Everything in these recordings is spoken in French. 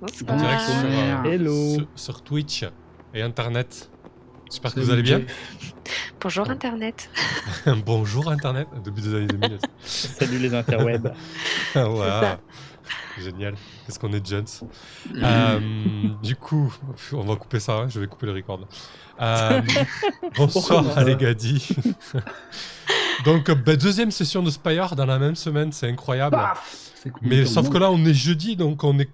En direct Bonsoir. Hello. sur Twitch et Internet. J'espère que vous allez bien. Bonjour Internet. Bonjour Internet, début des années 2000. Salut les interwebs. Voilà. Génial. Qu'est-ce qu'on est jeunes. Du coup, on va couper ça, hein, je vais couper le record. Bonsoir à les Gadi. Donc, deuxième session de Spire dans la même semaine, c'est incroyable. Mais sauf que là, on est jeudi, donc on est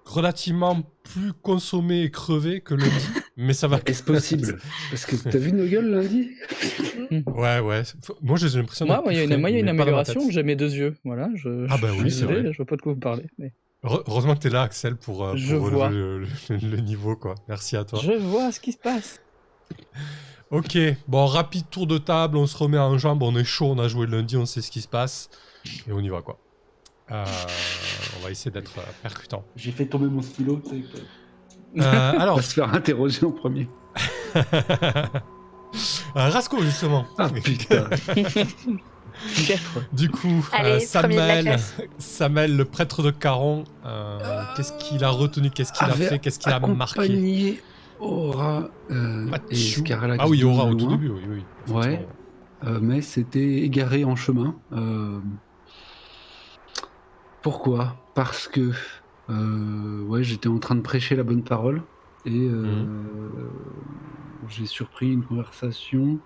relativement plus consommé et crevé que lundi. Mais ça va. Est-ce possible? Parce que t'as vu nos gueules lundi? Ouais. Moi, j'ai l'impression. Moi, il y a une amélioration. J'ai mes deux yeux. Voilà. Ah bah oui, c'est vrai. Je vois pas de quoi vous parlez. Mais... Heureusement que t'es là, Axel, pour relever le niveau, quoi. Merci à toi. Je vois ce qui se passe. Ok, bon, rapide tour de table, on se remet en jambes, on est chaud, on a joué le lundi, on sait ce qui se passe, et on y va, quoi. On va essayer d'être percutant. J'ai fait tomber mon stylo, tu sais. Alors... On va se faire interroger en premier. Rasco, justement. Ah, putain. Du coup, allez, Samuel, le prêtre de Caron, qu'est-ce qu'il a retenu, qu'est-ce qu'il a fait, qu'est-ce qu'il a marqué? Aura et Scarlax. Ah oui, Aura au tout début, oui. Ouais, mais c'était égaré en chemin. Pourquoi? Parce que j'étais en train de prêcher la bonne parole et j'ai surpris une conversation.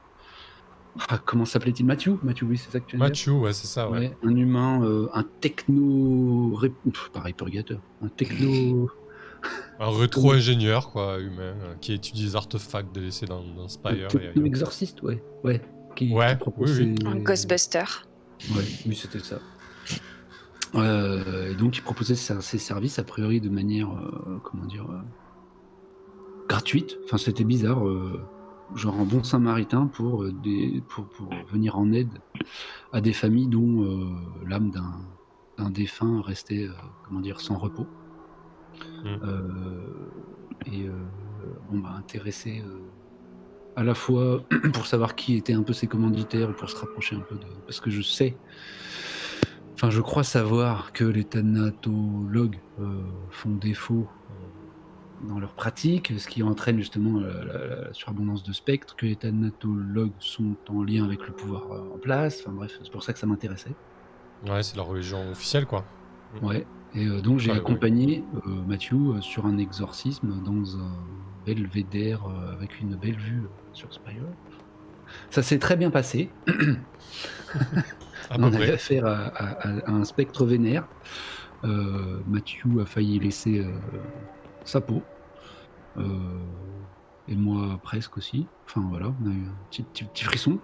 Comment s'appelait-il? Mathieu, oui, c'est ça que tu veux dire? Mathieu, ouais, c'est ça, ouais. Un humain, un techno... pareil, purgateur. Un techno... Un rétro-ingénieur, quoi, humain, qui étudie les artefacts délaissés dans Spire. Un exorciste, ouais. Qui propose Un Ghostbuster. Ouais, oui, c'était ça. Et donc, il proposait ses services, a priori, de manière, gratuite. Enfin, c'était bizarre, genre un bon samaritain pour venir en aide à des familles dont l'âme d'un défunt restait, sans repos. Intéressé à la fois pour savoir qui étaient un peu ses commanditaires, pour se rapprocher un peu de... Parce que je crois savoir que les thanatologues font défaut dans leur pratique, ce qui entraîne justement la surabondance de spectres, que les thanatologues sont en lien avec le pouvoir en place, enfin bref, c'est pour ça que ça m'intéressait. Ouais, c'est la religion officielle, quoi. Ouais, et donc j'ai accompagné Mathieu sur un exorcisme dans un belvédère avec une belle vue sur Spire. Ça s'est très bien passé. On avait affaire à un spectre vénère. Mathieu a failli laisser sa peau. Et moi presque aussi. Enfin voilà, on a eu un petit frisson.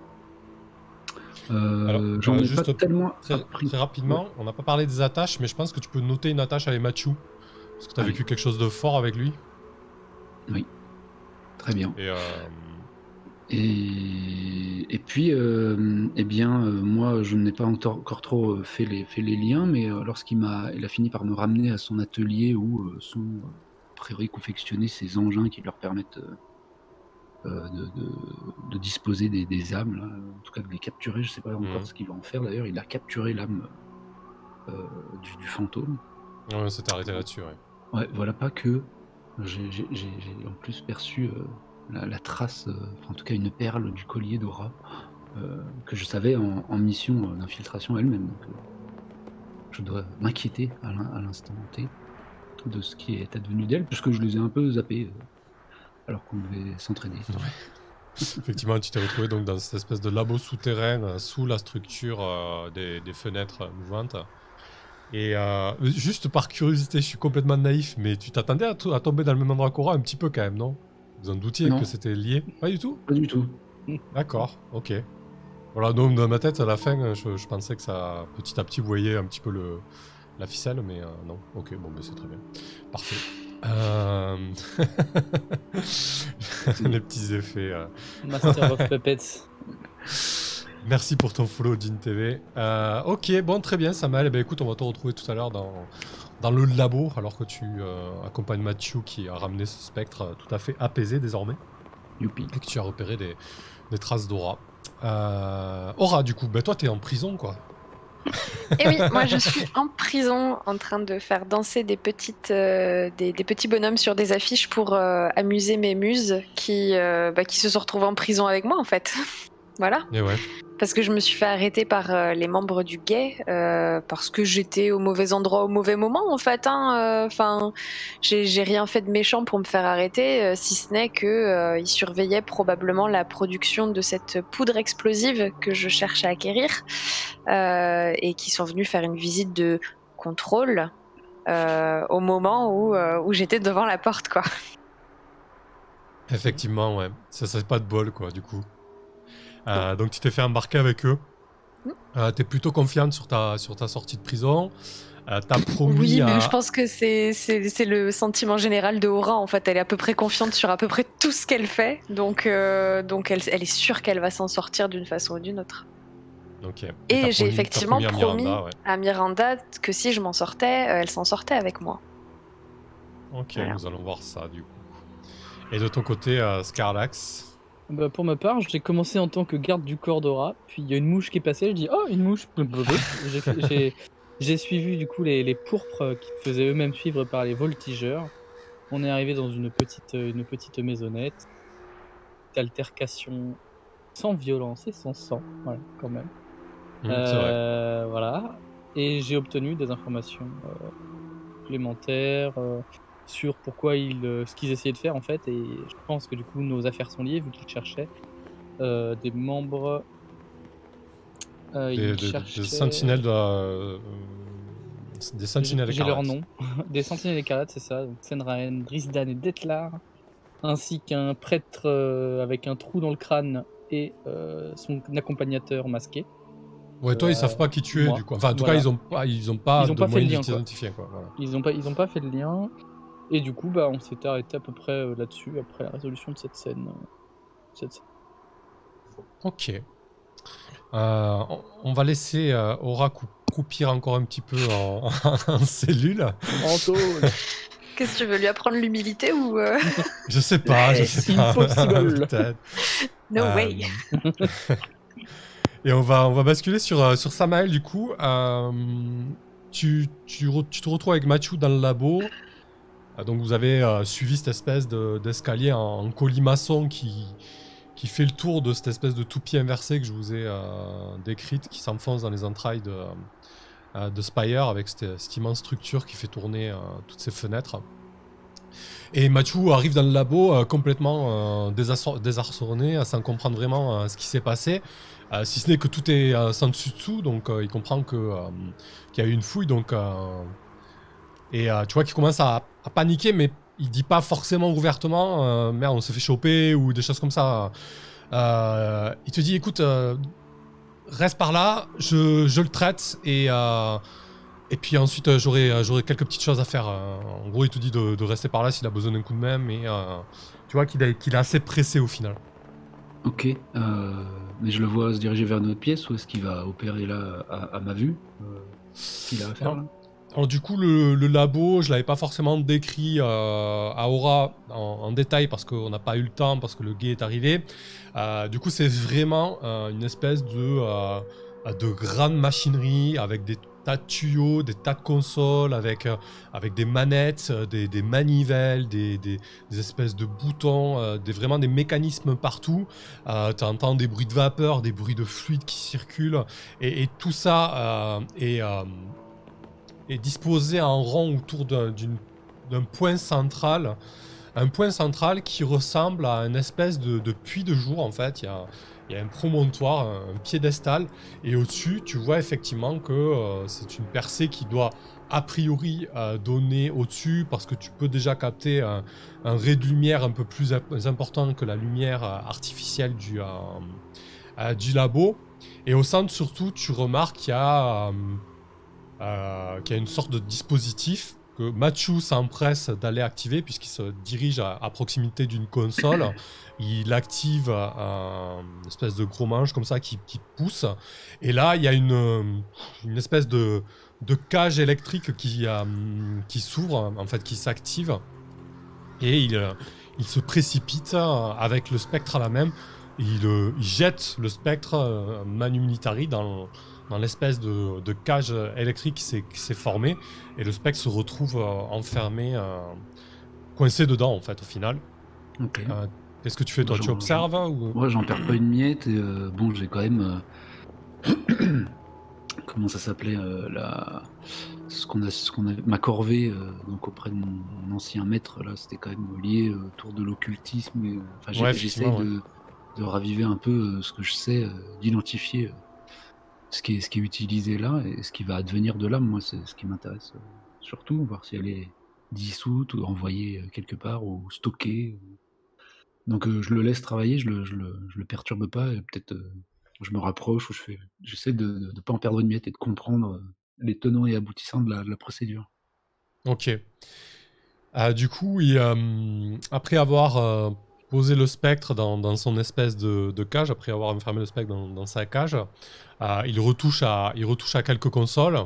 Alors, j'en ai juste pas tellement très rapidement, on n'a pas parlé des attaches, mais je pense que tu peux noter une attache avec Mathieu. Parce que tu as vécu quelque chose de fort avec lui. Oui, très bien. Et Et puis, moi, je n'ai pas encore trop fait les liens, mais lorsqu'il a fini par me ramener à son atelier où sont a priori confectionnés ces engins qui leur permettent de disposer des âmes, là, en tout cas de les capturer. Je ne sais pas encore ce qu'il va en faire d'ailleurs. Il a capturé l'âme du fantôme. Ouais, c'était arrêté là-dessus, ouais. Ouais, voilà, pas que. J'ai en plus perçu la trace, en tout cas une perle du collier d'Aura, que je savais en mission d'infiltration elle-même. Donc, je dois m'inquiéter à l'instant T de ce qui est advenu d'elle, puisque je les ai un peu zappés alors qu'on devait s'entraider. Ouais. Effectivement, tu t'es retrouvé donc dans cette espèce de labo souterrain sous la structure des fenêtres mouvantes. Et juste par curiosité, je suis complètement naïf, mais tu t'attendais à tomber dans le même endroit qu'Aura un petit peu quand même, non? Vous en doutiez que c'était lié? Pas du tout? Pas du tout. D'accord, ok. Voilà, donc dans ma tête, à la fin, je pensais que ça, petit à petit, vous voyez un petit peu la ficelle, mais non. Ok, bon, mais c'est très bien. Parfait. Les petits effets. Master of Puppets. Merci pour ton follow, Jean TV. Ok, bon, très bien, Samuel. Eh ben, écoute, on va te retrouver tout à l'heure dans le labo, alors que tu accompagnes Mathieu qui a ramené ce spectre tout à fait apaisé désormais. Youpi. Et que tu as repéré des traces d'Aura. Aura, du coup, ben, toi, t'es en prison, quoi. Et oui, moi je suis en prison en train de faire danser des petits bonhommes sur des affiches pour amuser mes muses qui se sont retrouvées en prison avec moi en fait. Voilà. Et ouais. Parce que je me suis fait arrêter par les membres du guet parce que j'étais au mauvais endroit au mauvais moment en fait. Enfin, j'ai rien fait de méchant pour me faire arrêter, si ce n'est que ils surveillaient probablement la production de cette poudre explosive que je cherche à acquérir et qui sont venus faire une visite de contrôle au moment où j'étais devant la porte quoi. Effectivement, ouais. Ça, c'est pas de bol, quoi, du coup. Donc, tu t'es fait embarquer avec eux. T'es plutôt confiante sur ta sortie de prison. T'as promis Oui, à... mais je pense que c'est le sentiment général de Aura. En fait, elle est à peu près confiante sur à peu près tout ce qu'elle fait. Donc elle est sûre qu'elle va s'en sortir d'une façon ou d'une autre. Ok. Et t'as j'ai effectivement à promis Miranda, ouais. à Miranda que si je m'en sortais, elle s'en sortait avec moi. Ok, Voilà. nous allons voir ça, du coup. Et de ton côté, Scarlax. Bah, pour ma part, j'ai commencé en tant que garde du corps d'Aura, puis il y a une mouche qui est passée, je dis oh une mouche. J'ai suivi du coup les pourpres qui faisaient eux-mêmes suivre par les voltigeurs. On est arrivé dans une petite maisonnette. Altercation sans violence et sans sang, voilà, quand même. C'est vrai. Voilà. Et j'ai obtenu des informations complémentaires sur pourquoi ce qu'ils essayaient de faire en fait. Et je pense que du coup nos affaires sont liées vu qu'ils cherchaient des membres. Ils Des cherchaient. sentinelles des sentinelles J'ai leur écarlates. nom. Des sentinelles écarlates, c'est ça. Donc Senraen, Drisdan et Detlar, ainsi qu'un prêtre avec un trou dans le crâne et son accompagnateur masqué. Ouais, toi, ils savent pas qui tu es, moi, du coup. Enfin, en tout voilà. cas, ils ont pas Ils ont de pas fait le moyen de lien, quoi. t'identifier, quoi. Voilà. Ils ont pas fait le lien. Et du coup, bah, on s'était arrêté à peu près là-dessus après la résolution de cette scène. Ok. On va laisser Aura croupir encore un petit peu en cellule. Qu'est-ce que tu veux lui apprendre l'humilité ou Je sais pas, Yes, impossible. Peut-être. No way. Et on va basculer sur Samael, du coup. Tu te retrouves avec Mathieu dans le labo. Donc vous avez suivi cette espèce d'escalier en colimaçon qui fait le tour de cette espèce de toupie inversée que je vous ai décrite, qui s'enfonce dans les entrailles de Spire, avec cette immense structure qui fait tourner toutes ces fenêtres. Et Mathieu arrive dans le labo complètement désarçonné, sans comprendre vraiment ce qui s'est passé, si ce n'est que tout est sans dessus-dessous, donc il comprend qu'il y a eu une fouille, donc... Et tu vois qu'il commence à paniquer, mais il dit pas forcément ouvertement merde, on s'est fait choper ou des choses comme ça. Il te dit écoute, reste par là, je le traite et puis ensuite j'aurai quelques petites choses à faire. En gros, il te dit de rester par là s'il a besoin d'un coup de main, mais tu vois qu'il est assez pressé au final. Ok, mais je le vois se diriger vers notre pièce ou est-ce qu'il va opérer là à ma vue ce qu'il a à faire là? Alors du coup, le labo, je l'avais pas forcément décrit à Aura en détail parce qu'on n'a pas eu le temps, parce que le guet est arrivé. Du coup, c'est vraiment une espèce de grande machinerie avec des tas de tuyaux, des tas de consoles, avec des manettes, des manivelles, des espèces de boutons, vraiment des mécanismes partout. Tu entends des bruits de vapeur, des bruits de fluide qui circulent, et tout ça est disposé en rond autour d'un point central. Un point central qui ressemble à une espèce de puits de jour, en fait. Il y a un promontoire, un piédestal, et au-dessus, tu vois effectivement que c'est une percée qui doit a priori donner au-dessus, parce que tu peux déjà capter un ray de lumière un peu plus important que la lumière artificielle du labo. Et au centre, surtout, tu remarques qu'il y a une sorte de dispositif que Mathieu s'empresse d'aller activer puisqu'il se dirige à proximité d'une console. Il active une espèce de gros manche comme ça qui pousse. Et là, il y a une espèce de cage électrique qui s'ouvre, en fait, qui s'active. Et il se précipite avec le spectre à la main. Il jette le spectre Manu Militari dans dans l'espèce de cage électrique qui s'est formée, et le spectre se retrouve enfermé, coincé dedans en fait au final. Ok. Qu'est-ce que tu fais toi? Tu J'en- observes ou... Moi, j'en perds pas une miette. Et, bon, j'ai quand même. Comment ça s'appelait ma corvée donc auprès de mon ancien maître là, c'était quand même lié autour de l'occultisme. Enfin, Ouais, j'essaye effectivement, ouais. de raviver un peu ce que je sais, d'identifier ce qui est utilisé là et ce qui va advenir de l'âme. Moi, c'est ce qui m'intéresse surtout, voir si elle est dissoute ou envoyée quelque part ou stockée. Donc je le laisse travailler, je le perturbe pas et peut-être je me rapproche ou j'essaie de pas en perdre une miette et de comprendre les tenants et aboutissants de la procédure. Ok. Du coup, après avoir posé le spectre dans son espèce de cage, après avoir enfermé le spectre dans sa cage, il retouche à quelques consoles.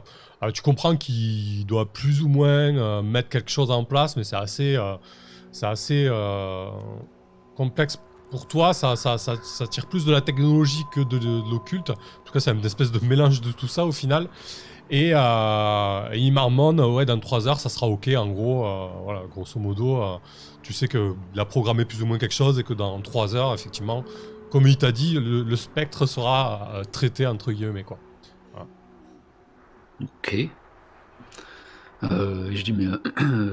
Tu comprends qu'il doit plus ou moins mettre quelque chose en place, mais c'est assez complexe pour toi. Ça tire plus de la technologie que de l'occulte. En tout cas, c'est une espèce de mélange de tout ça au final. Et il marmonne, ouais, dans 3 heures, ça sera ok. En gros, voilà, grosso modo, tu sais qu'il a programmé plus ou moins quelque chose et que dans 3 heures, effectivement, comme il t'a dit, le spectre sera traité, entre guillemets, quoi. Voilà. Ok. Et je dis, mais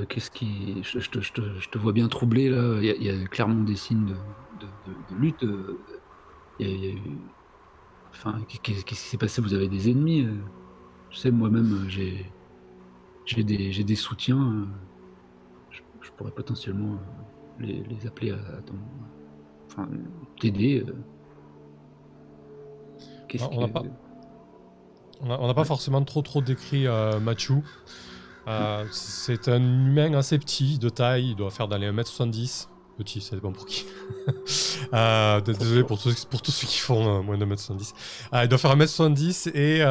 qu'est-ce qui. Je te vois bien troublé là. Il y a clairement des signes de lutte. Il y a eu. Enfin, qu'est-ce qui s'est passé? Vous avez des ennemis? Je sais, moi-même, j'ai des soutiens. Je pourrais potentiellement les appeler à ton. Enfin, t'aider. Qu'est-ce On n'a pas, que. on n'a pas Ouais. forcément trop décrit Machu. C'est un humain assez petit, de taille, il doit faire dans les 1m70. Petit, c'est bon pour qui? Désolé pour tous ceux qui font moins de 1m70. Il doit faire 1m70 et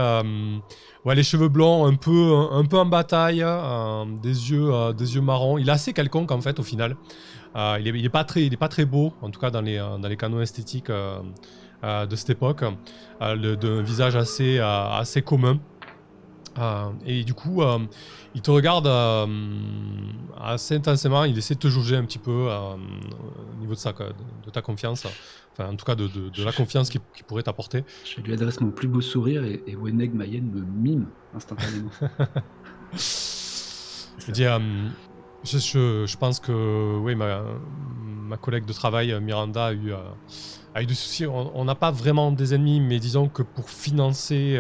ouais, les cheveux blancs, un peu en bataille, des yeux marrons. Il est assez quelconque en fait au final. Il est pas très beau, en tout cas dans les canons esthétiques de cette époque. D'un visage assez commun. Et du coup, il te regarde assez intensément, il essaie de te jauger un petit peu au niveau de ta confiance, enfin en tout cas de la confiance qu'il pourrait t'apporter. Je lui adresse mon plus beau sourire et Weneg Mayenne me mime instantanément. Je dis, je pense que oui, ma collègue de travail, Miranda, a eu des soucis. On n'a pas vraiment des ennemis, mais disons que pour financer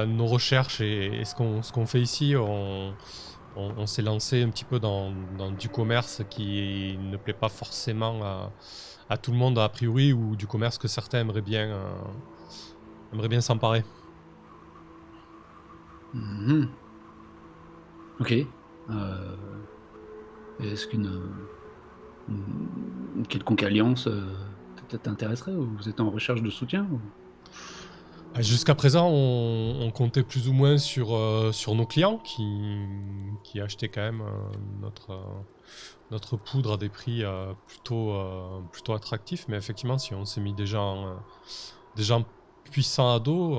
nos recherches et ce qu'on fait ici, on s'est lancé un petit peu dans du commerce qui ne plaît pas forcément à tout le monde a priori, ou du commerce que certains aimeraient bien s'emparer. Mhm. Ok. Est-ce une quelconque alliance t'intéresserait ou vous êtes en recherche de soutien ou... Jusqu'à présent, on comptait plus ou moins sur nos clients qui achetaient quand même notre poudre à des prix plutôt attractifs. Mais effectivement, si on s'est mis des gens puissants à dos,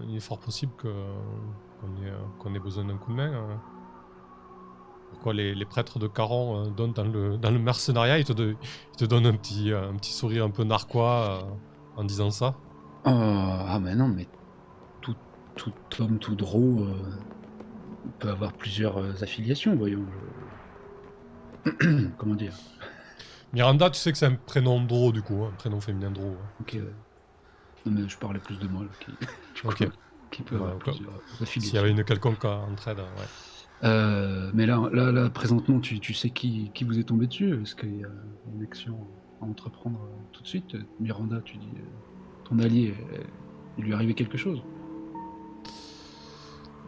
il est fort possible qu'on ait besoin d'un coup de main. Pourquoi les prêtres de Caron donnent dans le mercenariat, ils te donnent un petit sourire un peu narquois en disant ça. Ah mais non, mais tout homme, tout drôle peut avoir plusieurs affiliations, voyons. Comment dire? Miranda, tu sais que c'est un prénom Dro du coup, un prénom féminin Dro. Ok, non mais je parlais plus de moi, là, Ok. qui peut avoir Ouais, plusieurs s'il y affiliations. avait une quelconque entraide, ouais. Mais là, présentement, tu sais qui vous est tombé dessus? Est-ce qu'il y a une action à entreprendre tout de suite? Miranda, tu dis, ton allié, il lui est arrivé quelque chose?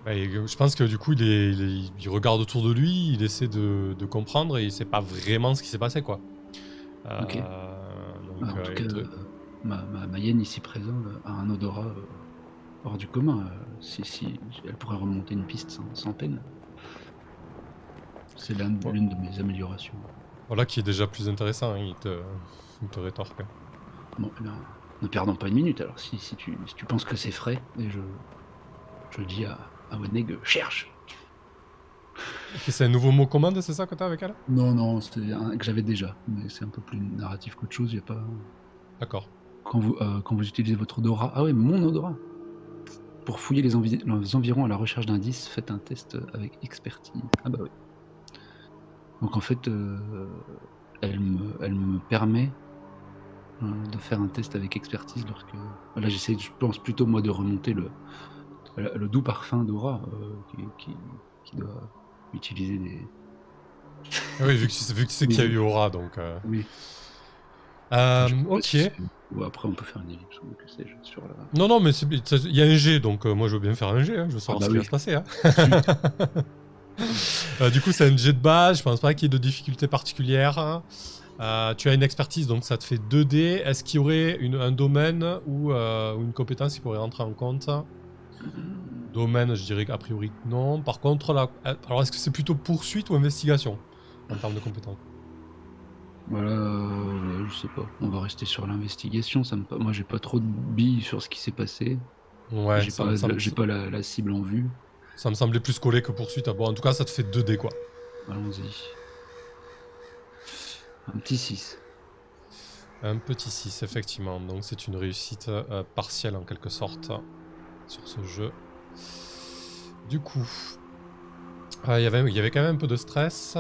Et je pense que du coup, il regarde autour de lui, il essaie de comprendre et il sait pas vraiment ce qui s'est passé, quoi. Ok. Donc, En tout cas, ma hyène ici présente a un odorat hors du commun. Si elle pourrait remonter une piste sans peine. C'est l'une de mes améliorations. voilà qui est déjà plus intéressant, hein, il te rétorque. Bon, eh bien, ne perdons pas une minute. Alors, si tu penses que c'est frais, et je dis à Weneg, cherche. Ok, c'est un nouveau mot commande, c'est ça que t'as avec elle? Non, c'est un que j'avais déjà, mais c'est un peu plus narratif qu'autre chose. Il y a pas D'accord. quand vous utilisez votre odorat. Ah ouais, mon odorat. Pour fouiller les environs à la recherche d'indices, faites un test avec expertise. Ah bah oui. Donc en fait, elle me permet de faire un test avec expertise lorsque. Là, j'essaie, je pense plutôt moi de remonter le doux parfum d'aura qui doit utiliser des. Ah oui, vu que tu sais qu'il y a eu aura, donc. Oui. Enfin, je sais pas Ok. si ou après, on peut faire une ellipse ou que sais-je sur la. Non, mais il y a un G, donc moi je veux bien faire un G, hein, je veux savoir bah ce qui oui. va se passer. Hein. Du coup, c'est un G de base, je pense pas qu'il y ait de difficulté particulière. Hein. Tu as une expertise, donc ça te fait 2D. Est-ce qu'il y aurait un domaine ou une compétence qui pourrait rentrer en compte? Domaine, je dirais qu'a priori non. Par contre, alors est-ce que c'est plutôt poursuite ou investigation en termes de compétences? Voilà, ouais, je sais pas. On va rester sur l'investigation. Moi, j'ai pas trop de billes sur ce qui s'est passé. Ouais, J'ai pas la cible en vue. ça me semblait plus collé que poursuite. Bon, en tout cas, ça te fait 2D, quoi. Allons-y. Un petit 6. Un petit 6, effectivement. Donc c'est une réussite partielle, en quelque sorte, sur ce jeu. Du coup, il y avait quand même un peu de stress.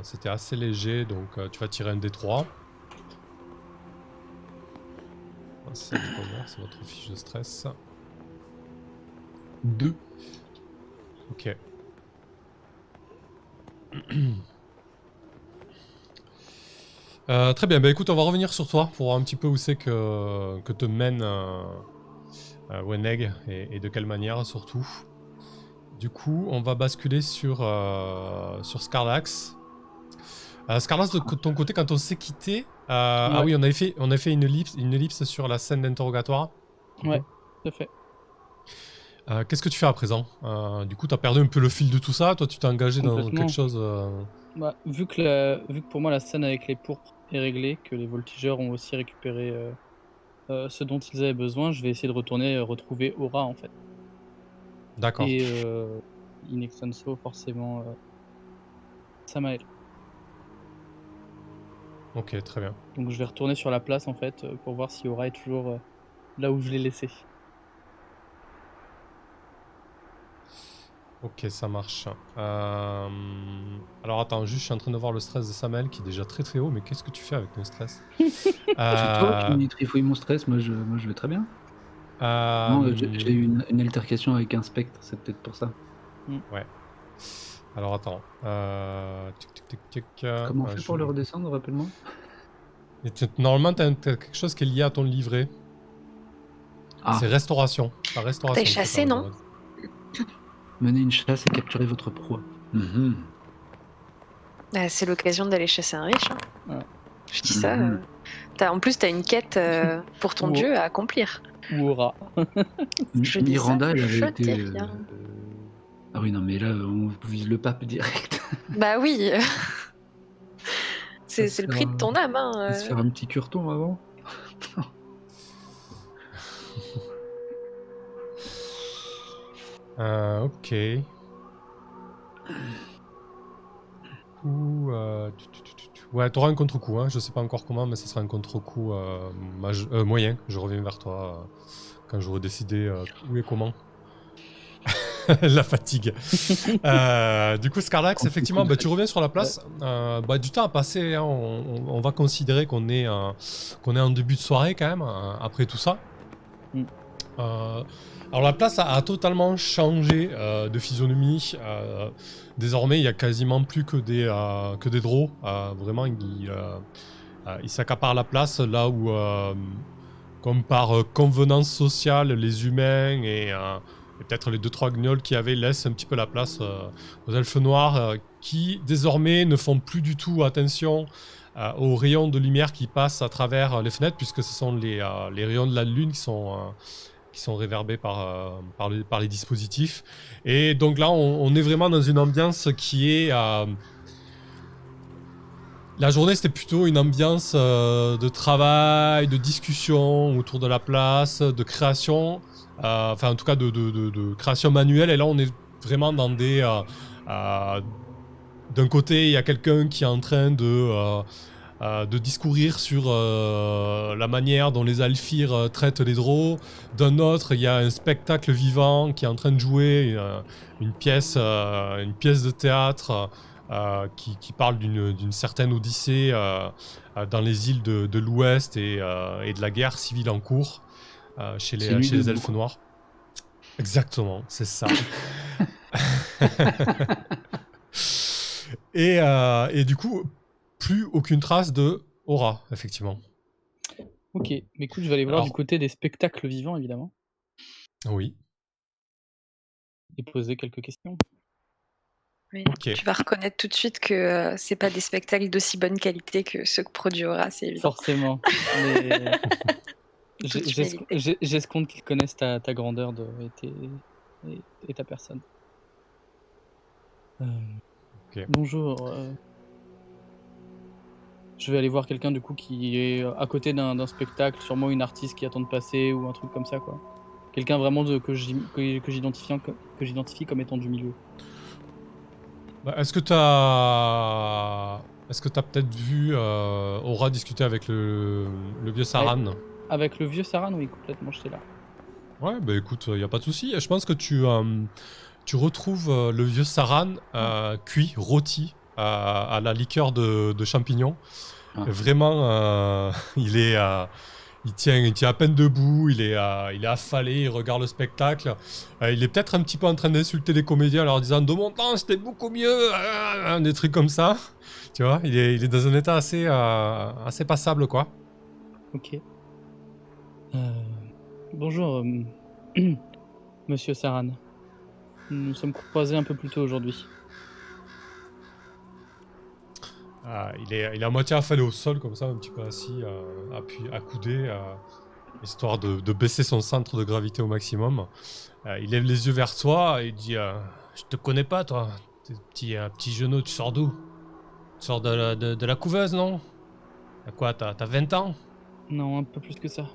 C'était assez léger, donc tu vas tirer un D3. C'est votre fiche de stress. 2. Ok. Très bien, bah écoute, on va revenir sur toi pour voir un petit peu où c'est que te mène Weneg et de quelle manière surtout. Du coup, on va basculer sur Scarlax. Scarlax, de ton côté, quand on s'est quitté, ah oui, on avait fait une ellipse sur la scène d'interrogatoire. Ouais, tout à fait. Qu'est-ce que tu fais à présent? Du coup, tu as perdu un peu le fil de tout ça. Toi, tu t'es engagé dans Complètement. quelque chose. Bah, vu que pour moi la scène avec les pourpres est réglée, que les voltigeurs ont aussi récupéré ce dont ils avaient besoin, je vais essayer de retourner retrouver Aura en fait. D'accord. Et in extenso forcément Samael. Ok, très bien. Donc je vais retourner sur la place en fait pour voir si Aura est toujours là où je l'ai laissé. Ok, ça marche. Alors attends, juste je suis en train de voir le stress de Samael qui est déjà très très haut, mais qu'est-ce que tu fais avec ton stress? C'est toi qui trifouille mon stress. Moi, je vais très bien. Non, j'ai eu une altercation avec un spectre, c'est peut-être pour ça. Ouais. Alors attends. Comment on fait pour le redescendre, rappelle-moi? Normalement, t'as quelque chose qui est lié à ton livret. Ah, C'est restauration. Ta restauration. T'es chassé, non? mener une chasse et capturer votre proie. C'est l'occasion d'aller chasser un riche. Hein. Ouais. Je dis ça. En plus, t'as une quête pour ton dieu à accomplir. Ou Aura. Je dis Miranda, ça, elle je avait dis été. rien. Ah oui, non, mais là, on vise le pape direct. Bah oui. C'est le prix de ton âme. On va se faire un petit cureton avant. Ok. Ouais, t'auras un contre-coup, hein. Je sais pas encore comment, mais ce sera un contre-coup moyen. Je reviens vers toi quand j'aurai décidé où et comment. La fatigue. Du coup, Scarlax, effectivement, tu reviens sur la place. Du temps a passé, hein. On va considérer qu'on est en début de soirée quand même, après tout ça. Alors la place a totalement changé de physionomie. Désormais, il n'y a quasiment plus que des draws. Vraiment, ils s'accaparent la place là où, comme par convenance sociale, les humains et peut-être les 2-3 gnolls qui avaient laissent un petit peu la place aux elfes noirs qui désormais ne font plus du tout attention aux rayons de lumière qui passent à travers les fenêtres, puisque ce sont les rayons de la lune qui sont réverbés par les dispositifs. Et donc là, on est vraiment dans une ambiance qui est... La journée, c'était plutôt une ambiance de travail, de discussion autour de la place, de création. Enfin, en tout cas, de création manuelle. Et là, on est vraiment dans des... d'un côté, il y a quelqu'un qui est en train de discourir sur la manière dont les Alphires traitent les drôles. D'un autre, il y a un spectacle vivant qui est en train de jouer une pièce de théâtre qui parle d'une certaine odyssée dans les îles de l'Ouest et de la guerre civile en cours chez les elfes noirs. Exactement, c'est ça. Et du coup, plus aucune trace de Aura, effectivement. Ok, mais écoute, je vais aller voir du côté des spectacles vivants, évidemment, Oui. et poser quelques questions. Oui. Ok. Tu vas reconnaître tout de suite que c'est pas des spectacles d'aussi bonne qualité que ceux que produit Aura, c'est évident. Forcément. Mais Toute humilité. j'escompte qu'ils connaissent ta grandeur et ta personne. Ok. Bonjour. Je vais aller voir quelqu'un du coup qui est à côté d'un spectacle, sûrement une artiste qui attend de passer ou un truc comme ça, quoi. Quelqu'un vraiment que j'identifie comme étant du milieu. Bah, est-ce que t'as peut-être vu Aura discuter avec le vieux Saran? Avec le vieux Saran, oui, complètement, j'étais là. Ouais, bah écoute, y a pas de souci. Je pense que tu retrouves le vieux Saran cuit, rôti à la liqueur de champignons. Ah. Vraiment, il tient à peine debout, il est affalé, il regarde le spectacle. Il est peut-être un petit peu en train d'insulter les comédiens en leur disant « De mon temps, c'était beaucoup mieux !» Des trucs comme ça. Tu vois, il est dans un état assez passable, quoi. Ok. Bonjour, monsieur Saran. Nous sommes croisés un peu plus tôt aujourd'hui. Il est à moitié affalé au sol, comme ça, un petit peu assis, accoudé, histoire de baisser son centre de gravité au maximum. Il lève les yeux vers toi et il dit je te connais pas, toi. T'es petit genou, tu sors d'où? Tu sors de la couveuse, non? T'as quoi, t'as 20 ans? Non, un peu plus que ça.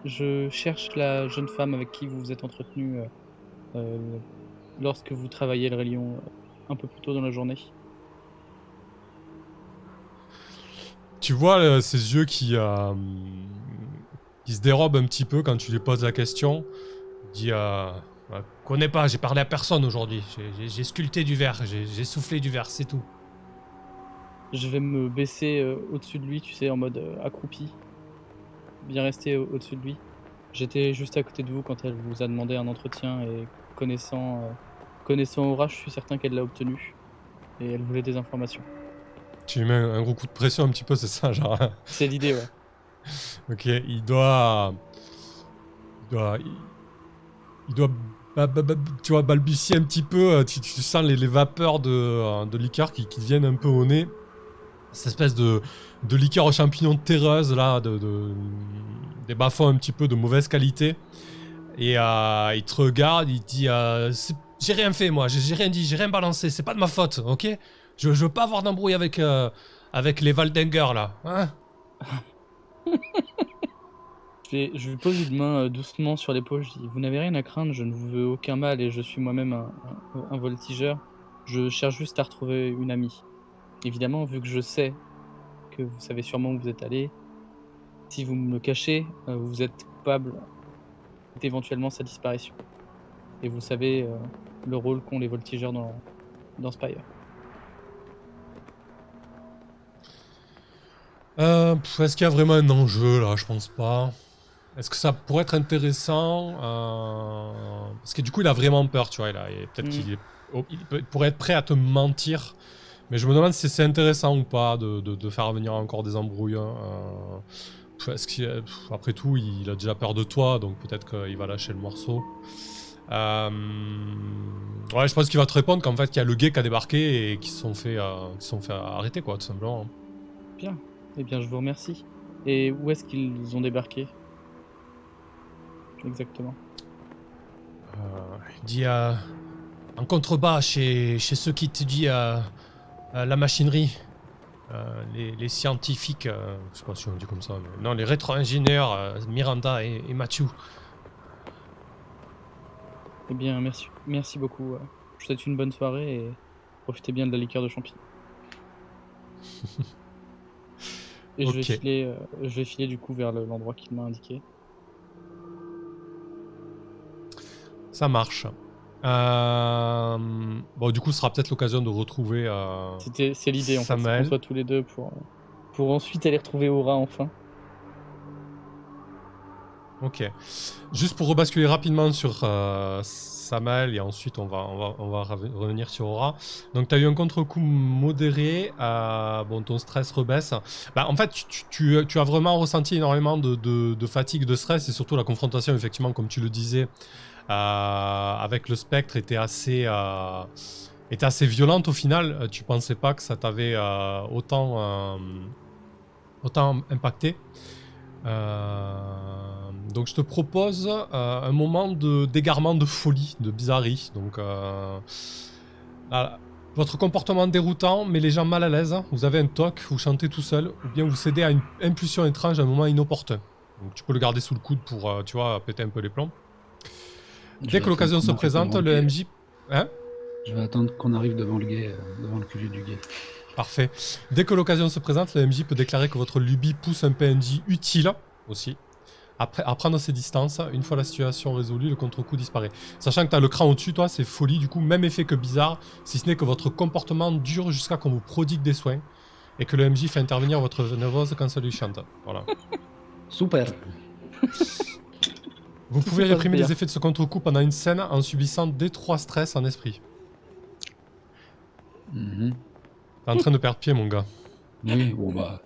Je cherche la jeune femme avec qui vous vous êtes entretenu lorsque vous travailliez le rayon un peu plus tôt dans la journée. Tu vois ses yeux qui se dérobent un petit peu quand tu lui poses la question. Il dit connais pas, j'ai parlé à personne aujourd'hui. J'ai sculpté du verre, j'ai soufflé du verre, c'est tout. Je vais me baisser au-dessus de lui, tu sais, en mode accroupi. Bien rester au-dessus de lui. J'étais juste à côté de vous quand elle vous a demandé un entretien et connaissant Aura, je suis certain qu'elle l'a obtenu. Et elle voulait des informations. Tu lui mets un gros coup de pression un petit peu, c'est ça, genre. C'est l'idée, ouais. Ok, il doit tu vois, balbutier un petit peu, tu sens les vapeurs de liqueur qui viennent un peu au nez. Cette espèce de liqueur aux champignons terreuse, là, des bas-fonds un petit peu de mauvaise qualité. Et il te regarde, il te dit j'ai rien fait, moi, j'ai rien dit, j'ai rien balancé, c'est pas de ma faute, ok? Je veux pas avoir d'embrouille avec les Valdinger, là, hein? Je lui pose une main doucement sur l'épaule, je dis « Vous n'avez rien à craindre, je ne vous veux aucun mal et je suis moi-même un voltigeur. Je cherche juste à retrouver une amie. Évidemment, vu que je sais que vous savez sûrement où vous êtes allé, si vous me le cachez, vous êtes coupable d'éventuellement sa disparition. Et vous savez le rôle qu'ont les voltigeurs dans Spire. » Est-ce qu'il y a vraiment un enjeu, là? Je pense pas. Est-ce que ça pourrait être intéressant parce que du coup, il a vraiment peur, tu vois. Peut-être qu'il pourrait être prêt à te mentir. Mais je me demande si c'est intéressant ou pas de faire venir encore des embrouilles. Après tout, il a déjà peur de toi, donc peut-être qu'il va lâcher le morceau. Ouais, je pense qu'il va te répondre qu'en fait, il y a le gay qui a débarqué et qui se sont fait arrêter, quoi, tout simplement. Bien. Eh bien, je vous remercie. Et où est-ce qu'ils ont débarqué? Exactement. Il dit en contrebas chez ceux qui étudient la machinerie. les scientifiques, je sais pas si on dit comme ça, mais non, les rétro-ingénieurs Miranda et Mathieu. Eh bien, merci beaucoup. Je vous souhaite une bonne soirée et profitez bien de la liqueur de champignons. Et Ok. je vais filer du coup vers l'endroit qu'il m'a indiqué. Ça marche. Bon, du coup, ce sera peut-être l'occasion de retrouver C'est l'idée en fait, c'est qu'on Samuel. soit tous les deux pour ensuite aller retrouver Aura enfin. Ok. Juste pour rebasculer rapidement sur Samuel et ensuite on va revenir sur Aura. Donc tu as eu un contre-coup modéré, bon ton stress rebaisse. Bah, en fait tu as vraiment ressenti énormément de fatigue, de stress et surtout la confrontation effectivement comme tu le disais avec le spectre était assez violente au final. Tu pensais pas que ça t'avait autant impacté. Donc je te propose un moment d'égarement, de folie, de bizarrerie. Donc votre comportement déroutant met les gens mal à l'aise. Vous avez un toc, vous chantez tout seul, ou bien vous cédez à une impulsion étrange à un moment inopportun. Donc tu peux le garder sous le coude pour tu vois, péter un peu les plombs. Dès que l'occasion se présente, le MJ... Hein ? Je vais attendre qu'on arrive devant le guet, devant le QG du guet. Parfait. Dès que l'occasion se présente, le MJ peut déclarer que votre lubie pousse un PNJ utile aussi à prendre ses distances. Une fois la situation résolue, le contre-coup disparaît. Sachant que tu as le cran au-dessus, toi, c'est folie. Du coup, même effet que bizarre, si ce n'est que votre comportement dure jusqu'à qu'on vous prodigue des soins et que le MJ fait intervenir votre nerveuse quand ça lui chante. Voilà. Super. Vous pouvez passe réprimer bien. les effets de ce contre-coup pendant une scène en subissant D3 stress en esprit. Mhm. T'es en train de perdre pied, mon gars. Oui, bon bah.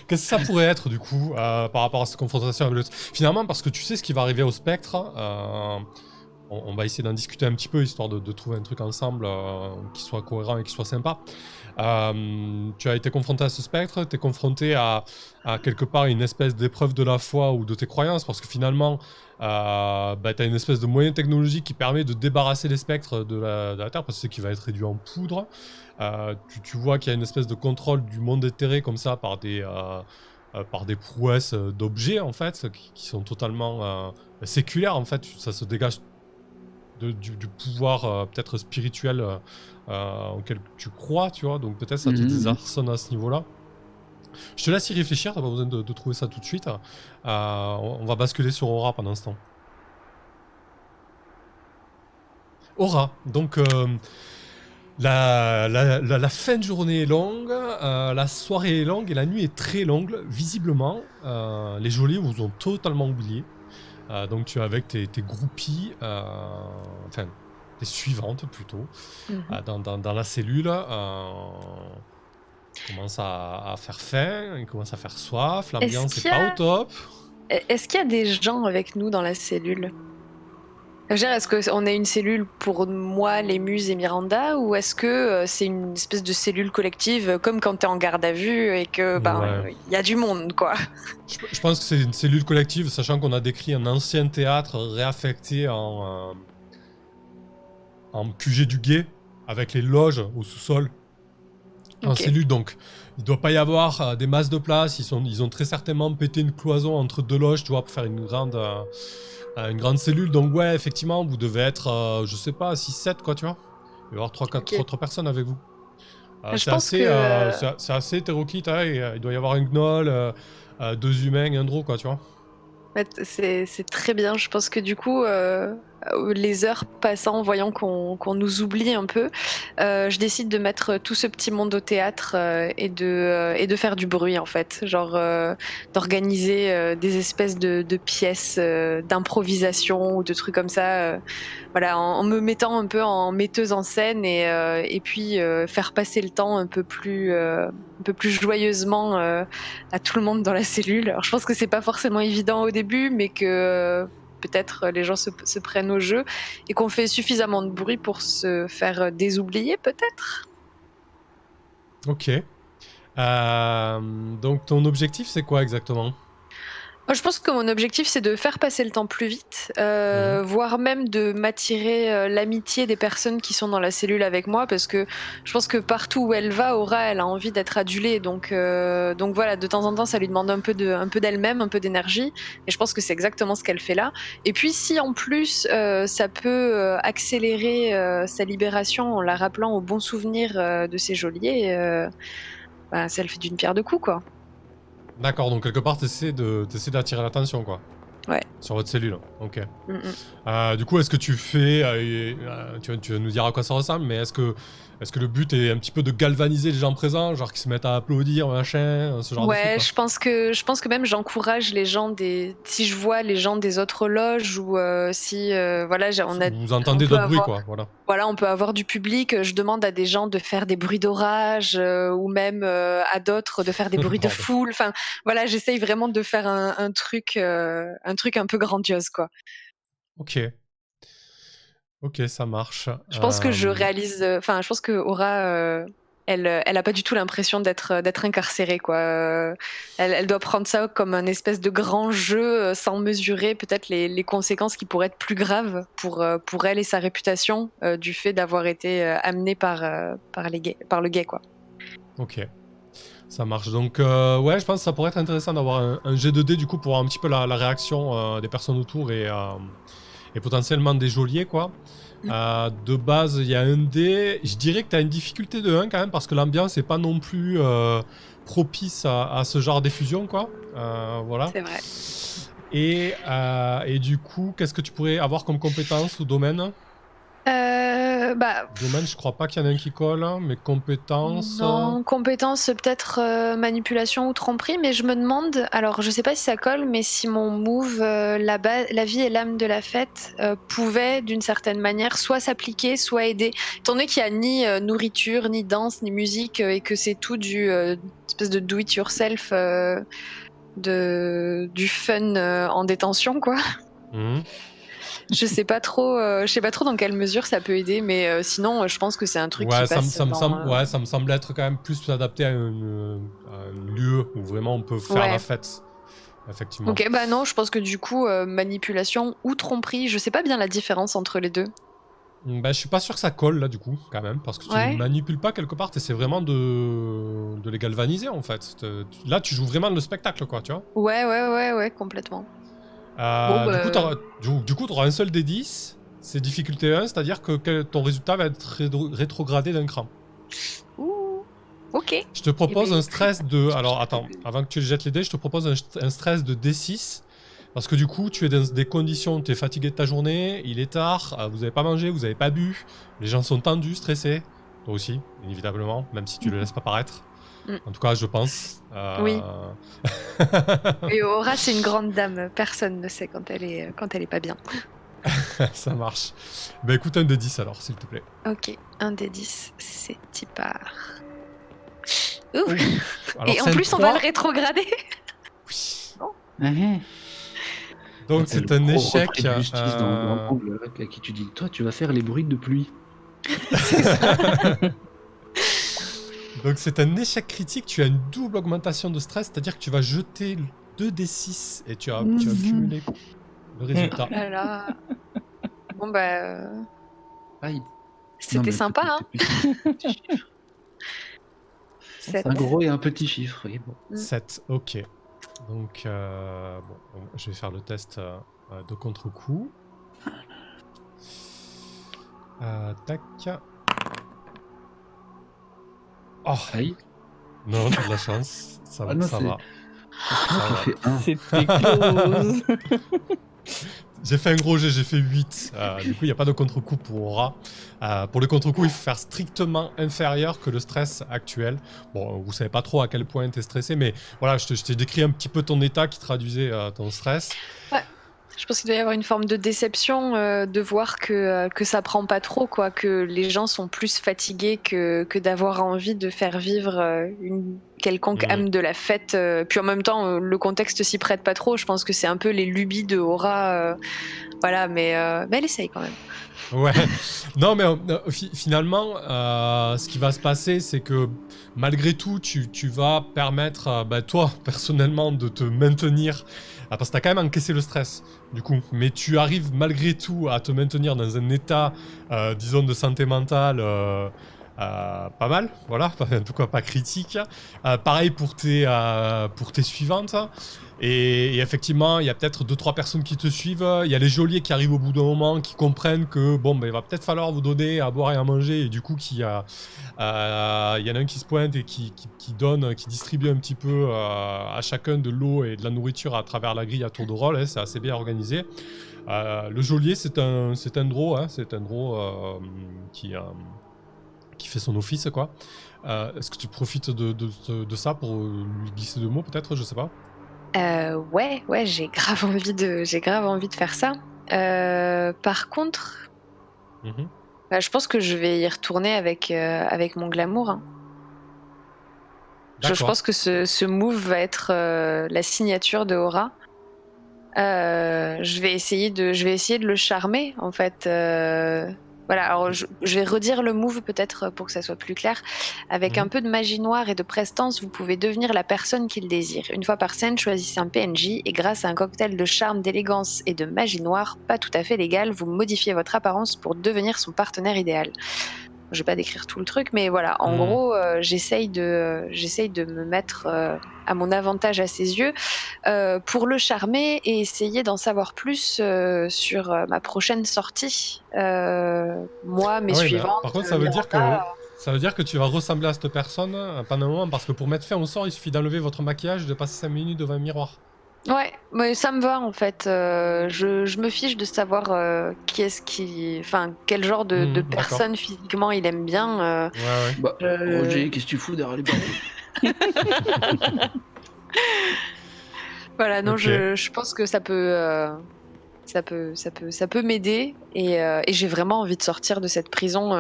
Qu'est-ce que ça pourrait être du coup par rapport à cette confrontation avec le... Finalement, parce que tu sais ce qui va arriver au spectre, on va essayer d'en discuter un petit peu histoire de trouver un truc ensemble qui soit cohérent et qui soit sympa. Tu as été confronté à ce spectre, tu es confronté à quelque part une espèce d'épreuve de la foi ou de tes croyances, parce que finalement, tu as une espèce de moyen technologique qui permet de débarrasser les spectres de la Terre, parce que c'est qui va être réduit en poudre. Tu vois qu'il y a une espèce de contrôle du monde éthéré comme ça par des prouesses d'objets en fait qui sont totalement séculaires en fait. Ça se dégage du pouvoir peut-être spirituel auquel tu crois, tu vois. Donc peut-être ça te désarçonne à ce niveau-là. Je te laisse y réfléchir, t'as pas besoin de trouver ça tout de suite. On va basculer sur Aura pendant ce temps. Aura, donc la fin de journée est longue, la soirée est longue et la nuit est très longue. Visiblement, les geôliers vous ont totalement oublié. Donc tu es avec tes groupies, enfin tes suivantes plutôt, dans la cellule. Il commence à faire faim, il commence à faire soif, l'ambiance est pas au top. Est-ce qu'il y a des gens avec nous dans la cellule ? Je veux dire, est-ce qu'on est une cellule pour moi, les Muses et Miranda, ou est-ce que c'est une espèce de cellule collective comme quand t'es en garde à vue et que y a du monde, quoi. Je pense que c'est une cellule collective, sachant qu'on a décrit un ancien théâtre réaffecté en QG du guet, avec les loges au sous-sol. En cellule, donc il doit pas y avoir des masses de place. Ils ont très certainement pété une cloison entre deux loges, tu vois, pour faire une grande cellule. Donc ouais, effectivement, vous devez être, je sais pas, 6-7 quoi, tu vois. Il va y avoir 3 personnes avec vous. C'est assez hétéroclite, hein, et, il doit y avoir un gnoll, 2 humains, un drôle, quoi, tu vois. C'est très bien. Je pense que du coup, les heures passant, voyant qu'on nous oublie un peu, je décide de mettre tout ce petit monde au théâtre et de faire du bruit en fait, genre d'organiser des espèces de pièces d'improvisation ou de trucs comme ça. Voilà, en me mettant un peu en metteuse en scène et puis faire passer le temps un peu plus joyeusement à tout le monde dans la cellule. Alors je pense que c'est pas forcément évident au début, mais que peut-être les gens se prennent au jeu et qu'on fait suffisamment de bruit pour se faire désoublier peut-être. Ok. Donc ton objectif c'est quoi exactement ? Moi, je pense que mon objectif, c'est de faire passer le temps plus vite, voire même de m'attirer l'amitié des personnes qui sont dans la cellule avec moi, parce que je pense que partout où elle va, Aura, elle a envie d'être adulée. Donc voilà, de temps en temps, ça lui demande un peu d'elle-même, un peu d'énergie. Et je pense que c'est exactement ce qu'elle fait là. Et puis, si en plus, ça peut accélérer sa libération en la rappelant aux bons souvenirs de ses geôliers, ça le fait d'une pierre deux coups, quoi. D'accord, donc quelque part, t'essaies d'attirer l'attention, quoi. Ouais. Sur votre cellule, ok. Mm-mm. Du coup, est-ce que tu fais... tu vas nous dire à quoi ça ressemble, mais est-ce que le but est un petit peu de galvaniser les gens présents, genre qui se mettent à applaudir, machin, ce genre de truc, Ouais, quoi. je pense que même j'encourage les gens si je vois les gens des autres loges ou si voilà, Vous entendez on peut d'autres bruits, avoir- quoi, voilà. Voilà, on peut avoir du public. Je demande à des gens de faire des bruits d'orage ou même à d'autres de faire des bruits de Bordel. foule. Enfin, voilà, j'essaye vraiment de faire un truc un peu grandiose, quoi. Ok. Ok, ça marche. Je pense que je réalise. Enfin, je pense que Aura, elle a pas du tout l'impression d'être incarcérée, quoi. Elle doit prendre ça comme un espèce de grand jeu sans mesurer peut-être les conséquences qui pourraient être plus graves pour elle et sa réputation du fait d'avoir été amenée par le gay, quoi. Ok. Ça marche. Donc, ouais, je pense que ça pourrait être intéressant d'avoir un jet de dés, du coup, pour voir un petit peu la réaction des personnes autour et potentiellement des geôliers, quoi. De base, il y a un dé. Je dirais que tu as une difficulté de 1 quand même, parce que l'ambiance n'est pas non plus propice à ce genre d'effusion, quoi. Voilà. C'est vrai. Et du coup, qu'est-ce que tu pourrais avoir comme compétence ou domaine? Domaine, je crois pas qu'il y en a un qui colle, hein, mais compétence... Non, compétence peut-être manipulation ou tromperie, mais je me demande, alors je sais pas si ça colle, mais si mon move la vie et l'âme de la fête pouvait d'une certaine manière soit s'appliquer, soit aider. Étant donné qu'il n'y a ni nourriture, ni danse, ni musique, et que c'est tout du espèce de do it yourself, du fun en détention, quoi. Mhm. Je sais pas trop dans quelle mesure ça peut aider, mais sinon, je pense que c'est un truc qui passe ça me semble être quand même plus adapté à un lieu où vraiment on peut faire la fête. Effectivement. Ok, bah non, je pense que du coup, manipulation ou tromperie, je sais pas bien la différence entre les deux. Bah, je suis pas sûr que ça colle là, du coup, quand même, parce que tu ne manipules pas quelque part, t'essaies vraiment de les galvaniser en fait. Là, tu joues vraiment le spectacle, quoi, tu vois. Ouais, complètement. Du coup, tu auras un seul des 10, c'est difficulté 1, c'est-à-dire que ton résultat va être rétrogradé d'un cran. Ouh, ok. Je te propose un stress de... Alors, attends, avant que tu jettes les dés, je te propose un stress de D6, parce que du coup, tu es dans des conditions, tu es fatigué de ta journée, il est tard, vous n'avez pas mangé, vous n'avez pas bu, les gens sont tendus, stressés, toi aussi, inévitablement, même si tu le laisses pas paraître. En tout cas, je pense. Oui. Et Aura, c'est une grande dame. Personne ne sait quand elle est pas bien. Ça marche. Bah écoute, un des 10 alors, s'il te plaît. Ok, un des 10, c'est Tipar. Ouf. Alors, et en plus, on va le rétrograder. Oui. Donc c'est un échec. De justice dans l'angle, à qui tu dis, toi, tu vas faire les bruits de pluie. C'est ça. Donc c'est un échec critique, tu as une double augmentation de stress, c'est-à-dire que tu vas jeter 2d6 et tu vas cumuler le résultat. Oh là là. Bon bah... Aïe. C'était sympa, hein. Un gros et un petit chiffre, oui. Bon. 7, ok. Donc, bon, je vais faire le test de contre-coup. Tac. Oh. Aïe. Non, j'ai de la chance. Ça va. Ça va. C'était close. J'ai fait un gros jet, j'ai fait 8. Du coup, il n'y a pas de contre-coup pour Aura. Pour le contre-coup, il faut faire strictement inférieur que le stress actuel. Bon, vous savez pas trop à quel point tu es stressé, mais voilà, je t'ai décrit un petit peu ton état qui traduisait ton stress. Ouais. Je pense qu'il doit y avoir une forme de déception de voir que ça prend pas trop, quoi, que les gens sont plus fatigués que d'avoir envie de faire vivre une quelconque âme de la fête. Puis en même temps, le contexte s'y prête pas trop. Je pense que c'est un peu les lubies de Aura. Voilà, mais elle essaye quand même. Ouais, non mais finalement, ce qui va se passer, c'est que malgré tout, tu vas permettre, toi, personnellement, de te maintenir parce que t'as quand même encaissé le stress, du coup. Mais tu arrives malgré tout à te maintenir dans un état, disons, de santé mentale pas mal, voilà, en tout cas pas critique. Pareil pour tes suivantes. Et effectivement, il y a peut-être 2-3 personnes qui te suivent. Il y a les geôliers qui arrivent au bout d'un moment, qui comprennent que bon, il va peut-être falloir vous donner à boire et à manger. Et du coup, il y en a un qui se pointe et qui distribue un petit peu à chacun de l'eau et de la nourriture à travers la grille à tour de rôle. Hein, c'est assez bien organisé. Le geôlier, c'est un draw, hein, qui fait son office, quoi. Est-ce que tu profites de ça pour lui glisser 2 mots, peut-être, je sais pas. Ouais, j'ai grave envie de faire ça. Par contre, je pense que je vais y retourner avec mon glamour. Hein. Je pense que ce move va être la signature de Aura. Je vais essayer de le charmer, en fait. Voilà, alors je vais redire le move peut-être pour que ça soit plus clair. Avec un peu de magie noire et de prestance, vous pouvez devenir la personne qu'il désire. Une fois par scène, choisissez un PNJ et grâce à un cocktail de charme, d'élégance et de magie noire, pas tout à fait légal, vous modifiez votre apparence pour devenir son partenaire idéal. Je vais pas décrire tout le truc, mais voilà, en gros, j'essaye de me mettre à mon avantage à ses yeux pour le charmer et essayer d'en savoir plus sur ma prochaine sortie. Moi, mes suivantes. Par contre, ça veut dire que tu vas ressembler à cette personne pendant un moment, parce que pour mettre fin au sort, il suffit d'enlever votre maquillage et de passer 5 minutes devant un miroir. Ouais, mais ça me va en fait. Je me fiche de savoir quel genre de personne physiquement il aime bien. Ouais. Bah, Roger, qu'est-ce que tu fous derrière les barreaux? Voilà, non, je pense que ça peut m'aider et j'ai vraiment envie de sortir de cette prison.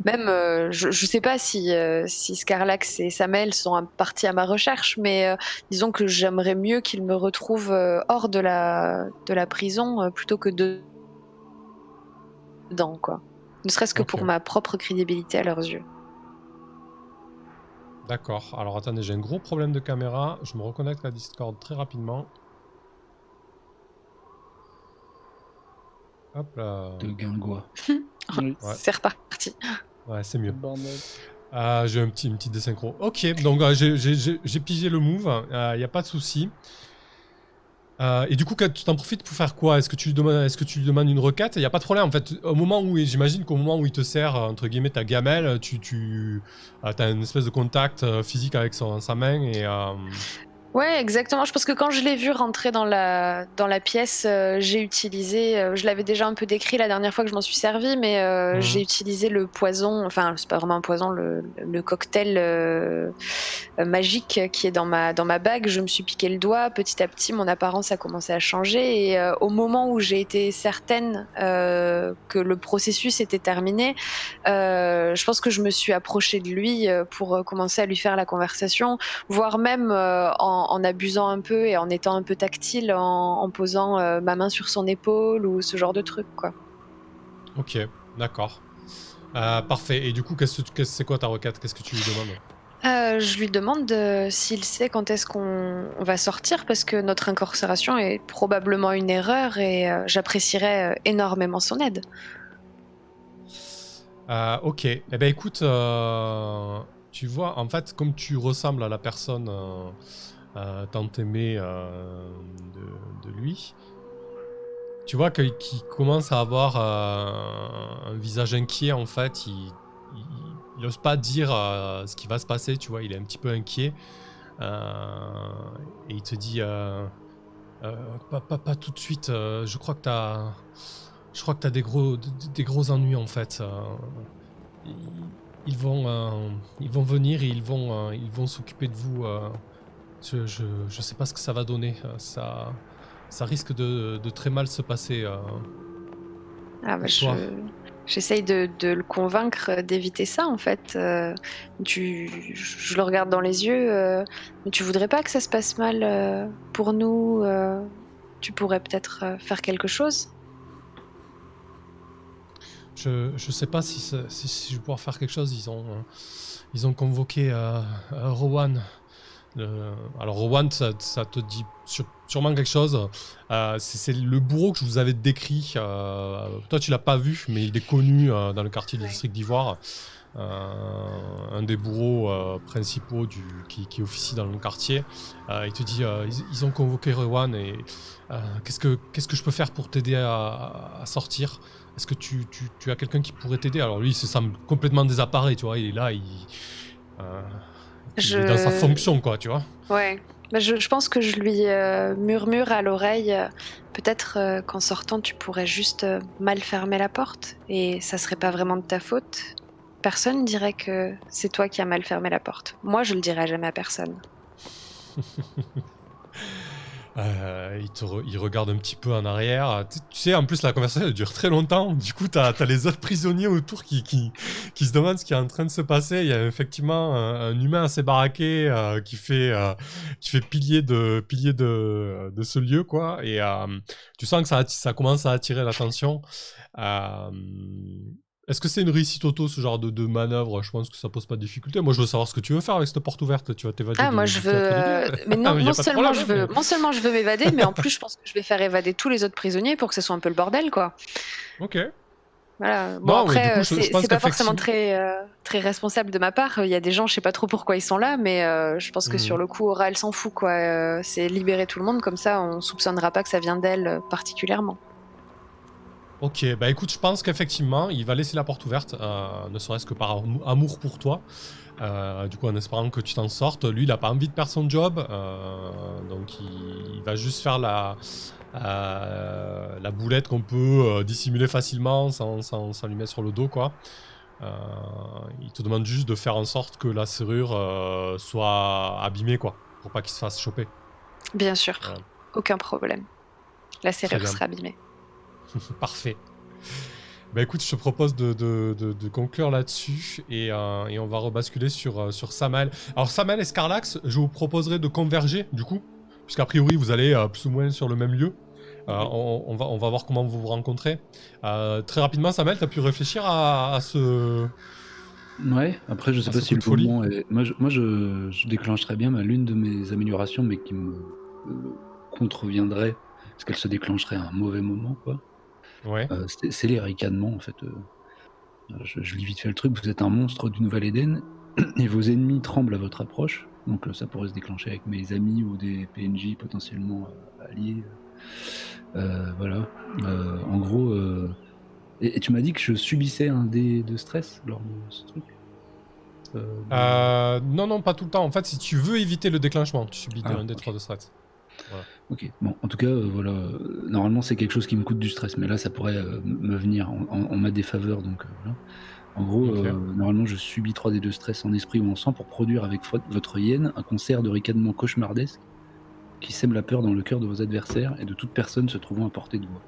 Même, je sais pas si Scarlax et Samel sont partis à ma recherche, mais disons que j'aimerais mieux qu'ils me retrouvent hors de la prison plutôt que dedans, quoi. Ne serait-ce que pour ma propre crédibilité à leurs yeux. D'accord. Alors attendez, j'ai un gros problème de caméra. Je me reconnecte à Discord très rapidement. Hop là. De Guingois. Oui. C'est reparti. Ouais, c'est mieux. Bordel. J'ai une petite désynchro. Ok, donc j'ai pigé le move. Y a pas de souci. Et du coup, tu t'en profites pour faire quoi? Est-ce que tu lui demandes une requête? Il y a pas de problème en fait. J'imagine qu'au moment où il te sert entre guillemets ta gamelle, t'as une espèce de contact physique avec sa main et. Ouais, exactement. Je pense que quand je l'ai vu rentrer dans la pièce, j'ai utilisé, je l'avais déjà un peu décrit la dernière fois que je m'en suis servi, mais j'ai utilisé le poison, enfin c'est pas vraiment un poison, le cocktail magique qui est dans ma bague. Je me suis piqué le doigt, petit à petit mon apparence a commencé à changer et au moment où j'ai été certaine que le processus était terminé, je pense que je me suis approchée de lui pour commencer à lui faire la conversation, voire même en abusant un peu et en étant un peu tactile, en posant ma main sur son épaule ou ce genre de truc, quoi. Ok, d'accord. Parfait. Et du coup, c'est quoi ta requête? Qu'est-ce que tu lui demandes? Je lui demande s'il sait quand est-ce qu'on va sortir, parce que notre incarcération est probablement une erreur et j'apprécierais énormément son aide. Ok. Eh ben écoute, tu vois, en fait, comme tu ressembles à la personne tant aimée de lui, tu vois qu'il commence à avoir un visage inquiet, en fait. Il n'ose pas dire ce qui va se passer, tu vois. Il est un petit peu inquiet. Et il te dit pas tout de suite. Je crois que t'as des gros ennuis, en fait. Ils vont venir et ils vont s'occuper de vous. Je sais pas ce que ça va donner. Ça risque de très mal se passer. J'essaye de le convaincre d'éviter ça, en fait. Je le regarde dans les yeux. Mais tu voudrais pas que ça se passe mal pour nous? Tu pourrais peut-être faire quelque chose? Je sais pas si je vais pouvoir faire quelque chose. Ils ont convoqué Rowan, Alors Rowan, ça te dit sûrement quelque chose. C'est le bourreau que je vous avais décrit. Toi, tu l'as pas vu, mais il est connu dans le quartier du district d'Ivoire. Un des bourreaux principaux qui officie dans le quartier. Il te dit ils ont convoqué Rowan et qu'est-ce que je peux faire pour t'aider à sortir? Est-ce que tu as quelqu'un qui pourrait t'aider? Alors lui, il se semble complètement désemparé, tu vois. Il est là, il est dans sa fonction, quoi, tu vois. Ouais. Bah, je pense que je lui murmure à l'oreille, peut-être qu'en sortant, tu pourrais juste mal fermer la porte et ça serait pas vraiment de ta faute. Personne dirait que c'est toi qui as mal fermé la porte. Moi, je le dirai jamais à personne. Il regarde un petit peu en arrière. Tu sais, en plus, la conversation elle dure très longtemps. Du coup, t'as les autres prisonniers autour qui se demandent ce qui est en train de se passer. Il y a effectivement un humain assez baraqué qui fait pilier de ce lieu, quoi. Et tu sens que ça commence à attirer l'attention. Est-ce que c'est une réussite auto, ce genre de manœuvre? Je pense que ça pose pas de difficulté. Moi, je veux savoir ce que tu veux faire avec cette porte ouverte. Tu vas t'évader moi, je veux... Mais non seulement je veux m'évader, mais en plus, je pense que je vais faire évader tous les autres prisonniers pour que ce soit un peu le bordel, quoi. Ok. Voilà. Bon, après, c'est pas forcément très responsable de ma part. Il y a des gens, je sais pas trop pourquoi ils sont là, mais je pense que sur le coup, Aura, elle s'en fout, quoi. C'est libérer tout le monde, comme ça, on soupçonnera pas que ça vient d'elle particulièrement. Ok, bah écoute, je pense qu'effectivement, il va laisser la porte ouverte, ne serait-ce que par amour pour toi. Du coup, en espérant que tu t'en sortes. Lui, il a pas envie de perdre son job, donc il va juste faire la boulette qu'on peut dissimuler facilement sans lui mettre sur le dos, quoi. Il te demande juste de faire en sorte que la serrure soit abîmée, quoi, pour pas qu'il se fasse choper. Bien sûr, aucun problème. La serrure sera abîmée. Parfait. Bah écoute, je te propose de conclure là-dessus et on va rebasculer sur Samael. Alors Samael et Scarlax, je vous proposerai de converger du coup, puisqu'a priori vous allez plus ou moins sur le même lieu. On va voir comment vous vous rencontrez. Très rapidement, Samael, t'as pu réfléchir à ce... Ouais, après je sais pas si le moment est... Moi je déclencherais bien l'une de mes améliorations, mais qui me contreviendrait, parce qu'elle se déclencherait à un mauvais moment, quoi. Ouais. C'est les ricanements, en fait. Je lis vite fait le truc. Vous êtes un monstre du Nouvel-Éden et vos ennemis tremblent à votre approche. Donc ça pourrait se déclencher avec mes amis ou des PNJ potentiellement alliés. Voilà. En gros... Et tu m'as dit que je subissais un dé de stress lors de ce truc? Non, pas tout le temps. En fait, si tu veux éviter le déclenchement, tu subis un des 3 de stress. Voilà. Ok, bon, en tout cas, voilà, normalement c'est quelque chose qui me coûte du stress, mais là ça pourrait me venir en ma défaveur, donc voilà. En gros, normalement je subis 3d de stress en esprit ou en sang pour produire avec votre hyène un concert de ricanements cauchemardesques qui sème la peur dans le cœur de vos adversaires et de toute personne se trouvant à portée de voix.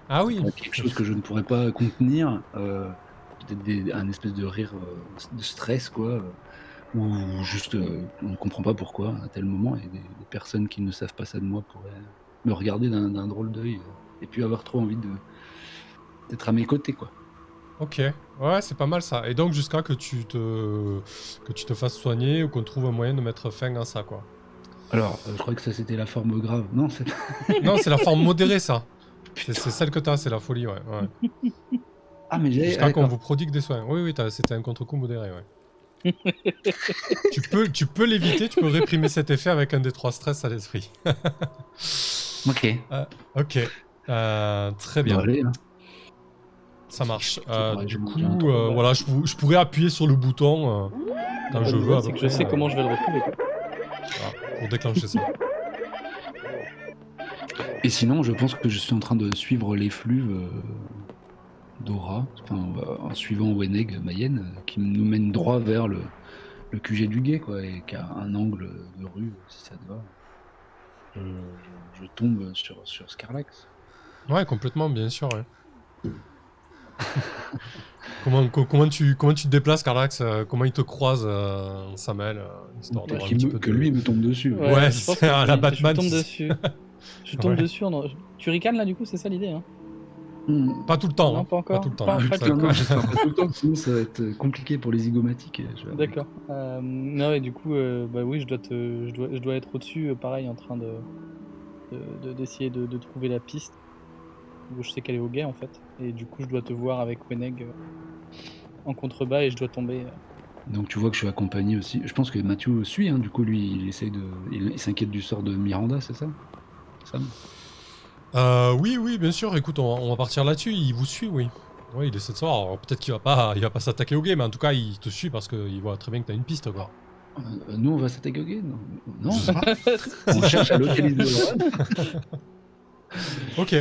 Ah oui. Quelque chose que je ne pourrais pas contenir, peut-être un espèce de rire de stress, quoi. Ou juste on ne comprend pas pourquoi à tel moment, et des personnes qui ne savent pas ça de moi pourraient me regarder d'un drôle d'œil et puis avoir trop envie d'être à mes côtés, quoi. Ok, ouais, c'est pas mal ça. Et donc jusqu'à que tu te fasses soigner ou qu'on trouve un moyen de mettre fin à ça, quoi. Alors, je crois que ça c'était la forme grave. Non, c'est non, c'est la forme modérée, ça. C'est celle que t'as, c'est la folie, ouais. Ah, mais j'ai... Jusqu'à qu'on vous prodigue des soins. Oui, c'était un contre-coup modéré, ouais. tu peux l'éviter, tu peux réprimer cet effet avec un des 3 stress à l'esprit. Ok. Ok. Très bien. Bon, allez, hein. Ça marche. Du coup, voilà, je pourrais appuyer sur le bouton quand je veux. C'est que je sais comment je vais le retrouver. Voilà, pour déclencher ça. Et sinon, je pense que je suis en train de suivre les flux d'Aura, en suivant Weneg, Mayenne, qui nous mène droit vers le QG du guet, quoi, et qui a un angle de rue, si ça te va. Je tombe sur Scarlax. Ouais, complètement, bien sûr. Ouais. comment tu te déplaces, Scarlax? Comment il te croise, Samael, histoire d'avoir un petit peu que lui me tombe dessus. Ouais, c'est à la Batman. Je tombe dessus. Je tombe dessus. Tu ricanes là, du coup, c'est ça l'idée, hein? Pas tout le temps. Non, hein. pas encore. tout le temps. Pas- Ça pas va tout être- le temps. J'espère pas tout le temps, sinon ça va être compliqué pour les zygomatiques. D'accord. Non, et du coup, bah oui, je dois être au-dessus, pareil, en train d'essayer de trouver la piste. Je sais qu'elle est au guet, en fait. Et du coup, je dois te voir avec Weneg en contrebas et je dois tomber. Donc tu vois que je suis accompagné aussi. Je pense que Mathieu suit, hein, du coup lui il s'inquiète du sort de Miranda, c'est ça Sam Oui, bien sûr. Écoute, on va partir là-dessus. Il vous suit, oui. Oui, il essaie de savoir. Alors, peut-être qu'il va pas s'attaquer au game, mais en tout cas, il te suit parce qu'il voit très bien que t'as une piste, quoi. Nous on va s'attaquer Non, Je sais pas. on cherche à localiser le run. Ok.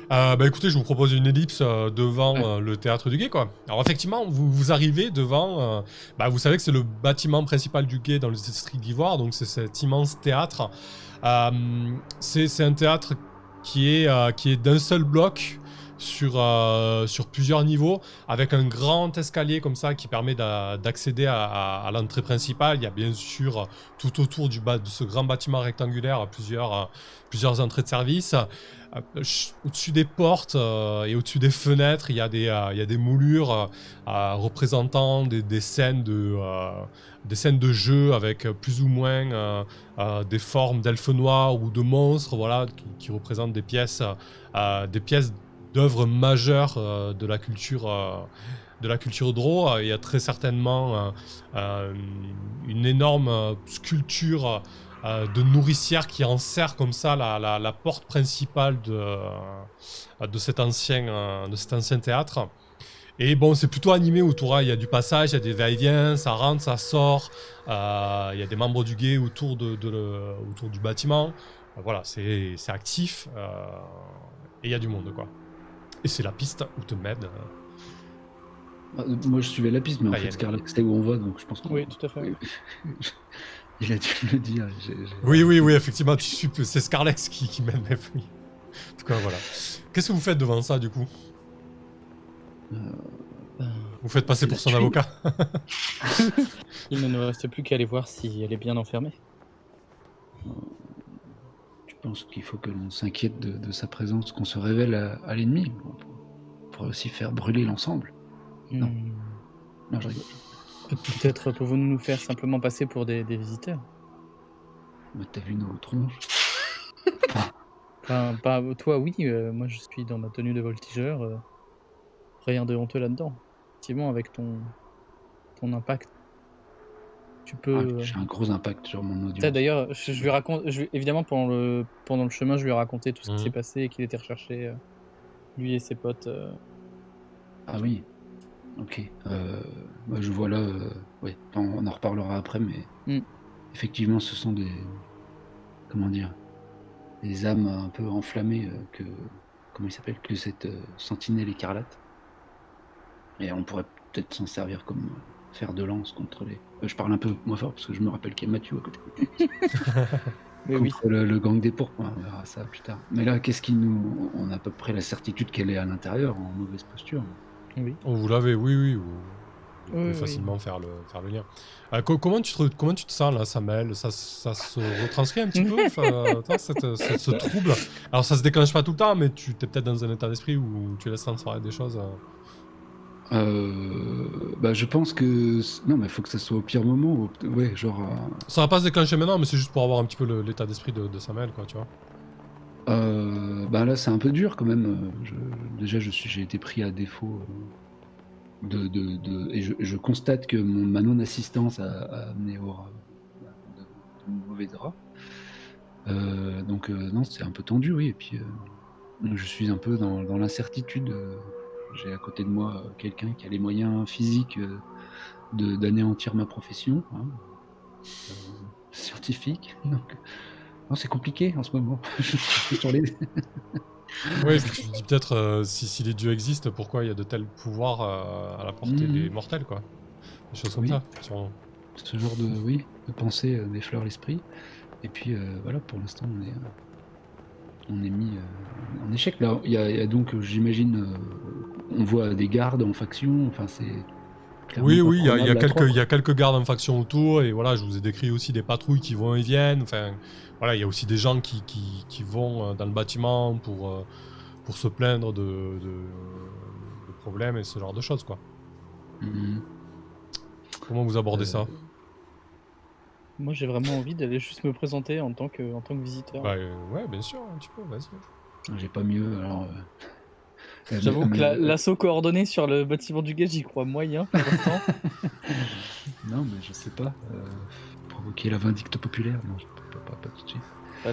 Bah écoutez, je vous propose une ellipse devant le théâtre du guet, quoi. Alors effectivement, vous arrivez devant... bah vous savez que c'est le bâtiment principal du guet dans le district d'Ivoire, donc c'est cet immense théâtre. C'est un théâtre qui est d'un seul bloc sur plusieurs niveaux, avec un grand escalier comme ça qui permet d'accéder à l'entrée principale. Il y a bien sûr tout autour de ce grand bâtiment rectangulaire plusieurs entrées de service. Au-dessus des portes et au-dessus des fenêtres, il y a des moulures représentant des scènes de jeu avec plus ou moins des formes d'elfes noirs ou de monstres, voilà, qui représentent des pièces d'œuvres majeures de la culture Draw. Il y a très certainement une énorme sculpture de nourricière qui enserre comme ça la porte principale de cet ancien théâtre. Et bon, c'est plutôt animé autour, il y a du passage, il y a des va-et-vient, ça rentre, ça sort, il y a des membres du guet autour du bâtiment. Voilà, c'est actif et il y a du monde, quoi. Et c'est la piste où te mène. Moi je suivais la piste, mais en Pas y fait aller. Scarlet c'est où on va, donc je pense qu'on... Oui, tout à fait. Il a dû le dire. Oui, effectivement, c'est Scarlex qui mène, mais oui. En tout cas, voilà. Qu'est-ce que vous faites devant ça, du coup? Vous faites passer pour son la avocat? Il ne nous reste plus qu'à aller voir si elle est bien enfermée. Tu penses qu'il faut que l'on s'inquiète de sa présence, qu'on se révèle à l'ennemi? On pourrait aussi faire brûler l'ensemble. Non. Non, je rigole. Peut-être pouvons-nous nous faire simplement passer pour des visiteurs. Mais t'as vu nos tronches? Enfin, pas toi, oui. Moi, je suis dans ma tenue de voltigeur. Rien de honteux là-dedans. Effectivement, avec ton impact, tu peux. J'ai un gros impact sur mon Ça, audience. d'ailleurs, je lui raconte. Évidemment, pendant le chemin, je lui ai raconté tout ce qui Mhm. s'est passé et qu'il était recherché, lui et ses potes. Ah oui. Ok. Bah, je vois là. Ouais. Enfin, on en reparlera après, mais effectivement, ce sont des. Comment dire? Des âmes un peu enflammées que. Comment il s'appelle? Que cette sentinelle écarlate. Et on pourrait peut-être s'en servir comme fer de lance contre les. Je parle un peu moins fort parce que je me rappelle qu'il y a Mathieu à côté. Mais oui. Contre le gang des pourpres, on verra ça plus tard. Mais là, qu'est-ce qui nous. On a à peu près la certitude qu'elle est à l'intérieur, en mauvaise posture. Oui. Vous l'avez, oui. Vous pouvez Oui. facilement faire le lien. Comment tu te sens là, Samuel? Ça se retranscrit un petit peu, enfin, ce trouble. Alors ça se déclenche pas tout le temps, mais tu es peut-être dans un état d'esprit où tu laisses transparaître des choses. Bah, je pense que. Non, mais il faut que ça soit au pire moment. Ouais, genre. Ça va pas se déclencher maintenant, mais c'est juste pour avoir un petit peu l'état d'esprit de Samuel, quoi, tu vois. Bah là, c'est un peu dur quand même. Déjà, j'ai été pris à défaut. Et je constate que ma non-assistance a amené de mauvais draps. Donc, non, c'est un peu tendu, oui. Et puis, je suis un peu dans l'incertitude. J'ai à côté de moi quelqu'un qui a les moyens physiques d'anéantir ma profession, hein, scientifique. Donc, non, c'est compliqué en ce moment. Je suis sur les... Oui, et puis tu te dis peut-être si les dieux existent, pourquoi il y a de tels pouvoirs à la portée des mortels, quoi. Des choses comme Oui. ça. Ce genre de pensée m'effleure l'esprit. Et puis voilà, pour l'instant, on est mis en échec. Là, il y a donc, j'imagine, on voit des gardes en faction. Enfin, c'est. Oui, clairement pas il y a prenable à quelques gardes en faction autour, et voilà, je vous ai décrit aussi des patrouilles qui vont et viennent. Enfin, voilà, il y a aussi des gens qui vont dans le bâtiment pour pour se plaindre de problèmes et ce genre de choses, quoi. Mhm. Comment vous abordez ça? Moi, j'ai vraiment envie d'aller juste me présenter en tant que visiteur. Bah, ouais, bien sûr, un petit peu, vas-y. J'ai pas mieux, alors... J'avoue que mais- l'assaut coordonné sur le bâtiment du guet, j'y crois moyen pour l'instant. Non, mais je sais pas. Provoquer la vindicte populaire, non, pas tout de suite. Pas-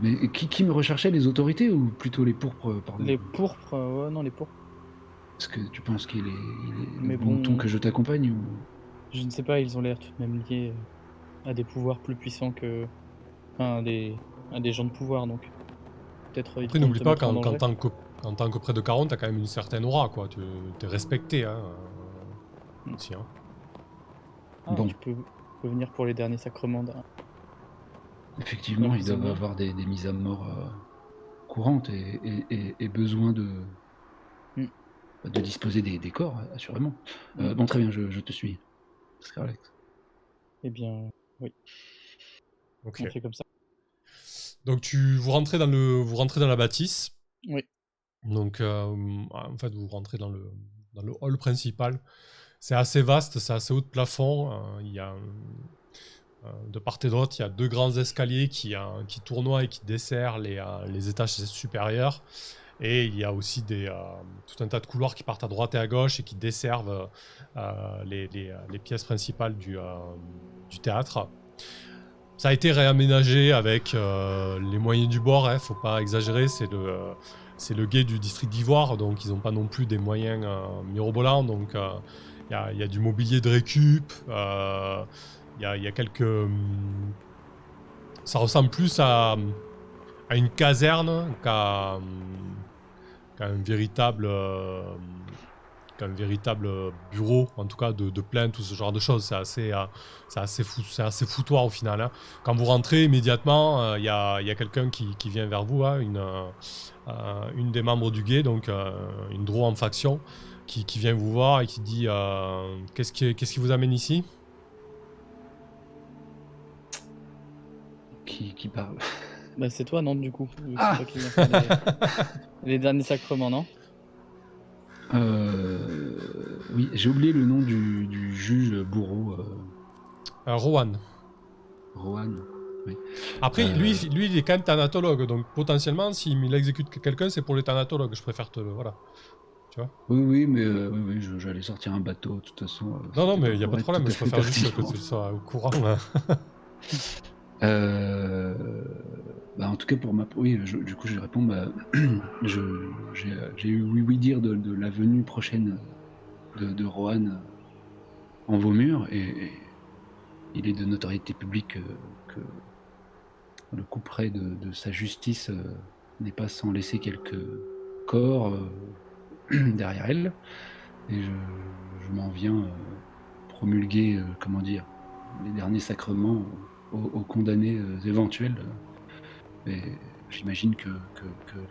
Mais qui me recherchait, les autorités ou plutôt les pourpres, pardon? Les pourpres, ouais, non, les pourpres. Est-ce que tu penses qu'il est Mais bon bon- ton que je t'accompagne ou... Je ne sais pas, ils ont l'air tout de même liés à des pouvoirs plus puissants que. Enfin, à des gens de pouvoir, donc. Peut-être. ils Après, vont n'oublie te pas mettre en qu'en danger. tant que près de Caron, t'as quand même une certaine aura, quoi. Tu es respecté, hein. Aussi, hein. Ah, Bon. tu peux venir pour les derniers sacrements. Effectivement, Ouais, ils doivent c'est bien. avoir des mises à mort courantes et besoin de disposer des corps, assurément. Bon, très bien, je te suis, Scarlett. Eh bien, oui, Ok. on fait comme ça. Donc, vous rentrez dans la bâtisse. Oui. Donc, en fait, vous rentrez dans le hall principal. C'est assez vaste, c'est assez haut de plafond. Il y a, de part et d'autre, il y a 2 grands escaliers qui tournoient et qui desserrent les étages supérieurs. Et il y a aussi tout un tas de couloirs qui partent à droite et à gauche et qui desservent les pièces principales du théâtre. Ça a été réaménagé avec les moyens du bord, hein, faut pas exagérer, c'est le guet du district d'Ivoire, donc ils n'ont pas non plus des moyens mirobolants, donc il y a du mobilier de récup, il y a quelques... ça ressemble plus à une caserne qu'à un véritable... qu'un véritable bureau, en tout cas de plainte ou ce genre de choses. C'est assez foutoir au final, hein. Quand vous rentrez immédiatement, il y a quelqu'un qui vient vers vous, hein, une des membres du guet, donc une drow en faction, qui vient vous voir et qui dit qu'est-ce qui vous amène ici? Qui parle? Bah, c'est toi, non, du coup. Vu que Ah c'est toi qui viens faire les derniers sacrements, non? Oui, j'ai oublié le nom du juge bourreau, Rowan. Rohan. Oui. Après, lui, il est quand même thanatologue, donc potentiellement, s'il exécute quelqu'un, c'est pour les thanatologues. Je préfère te le... Voilà. Tu vois? Oui, mais oui, j'allais sortir un bateau, de toute façon. Non, mais il il n'y a pas de problème, je préfère juste que tu sois au courant. Hein. Bah, en tout cas, pour ma... Oui, du coup, je réponds, bah, j'ai eu oui dire de la venue prochaine de Rohan en Vaumur, et il est de notoriété publique que le couperet de sa justice n'est pas sans laisser quelques corps derrière elle, et je m'en viens promulguer, comment dire, les derniers sacrements aux condamnés éventuels. Et j'imagine que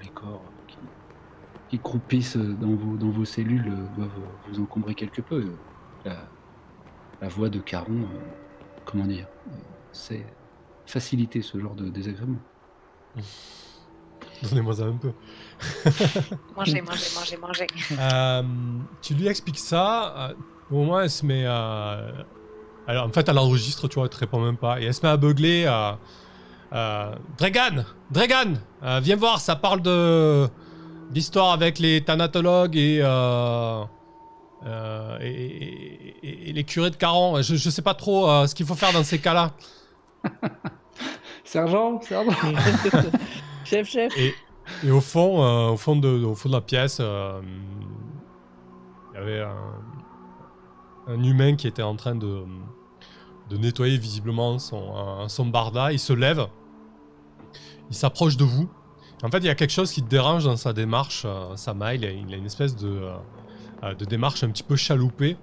les corps qui croupissent dans vos cellules doivent vous encombrer quelque peu. La voix de Caron, comment dire, c'est faciliter ce genre de désagrément. Donnez-moi ça un peu. Manger. Tu lui expliques ça. Au moment, elle se met à... Alors, en fait, elle enregistre, tu vois, elle te répond même pas. Et elle se met à beugler. Dregan, viens voir, ça parle d'histoire avec les thanatologues et les curés de Caron. Je sais pas trop ce qu'il faut faire dans ces cas-là. Sergent Chef. Et au fond de la pièce, il y avait un humain qui était en train de nettoyer visiblement son barda. Il se lève, il s'approche de vous. En fait, il y a quelque chose qui te dérange dans sa démarche. Sama, il a une espèce de démarche un petit peu chaloupée.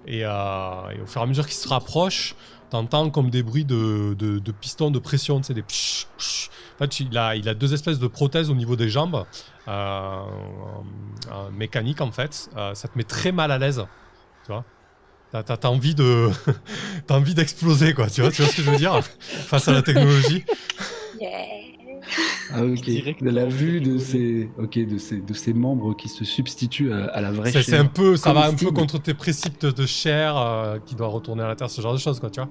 Et au fur et à mesure qu'il se rapproche, t'entends comme des bruits de pistons de pression, tu sais, des psh, psh. En fait, il a 2 espèces de prothèses au niveau des jambes, mécaniques en fait. Ça te met très mal à l'aise, tu vois. T'as envie d'exploser, quoi, tu vois ce que je veux dire, face à la technologie. Yeah. Ah ok. Direct De la en vue de rigoler. ces membres qui se substituent à la vraie C'est un chair. peu, ça va un peu Comestible. contre tes préceptes de chair qui doit retourner à la terre, ce genre de choses, quoi, tu vois.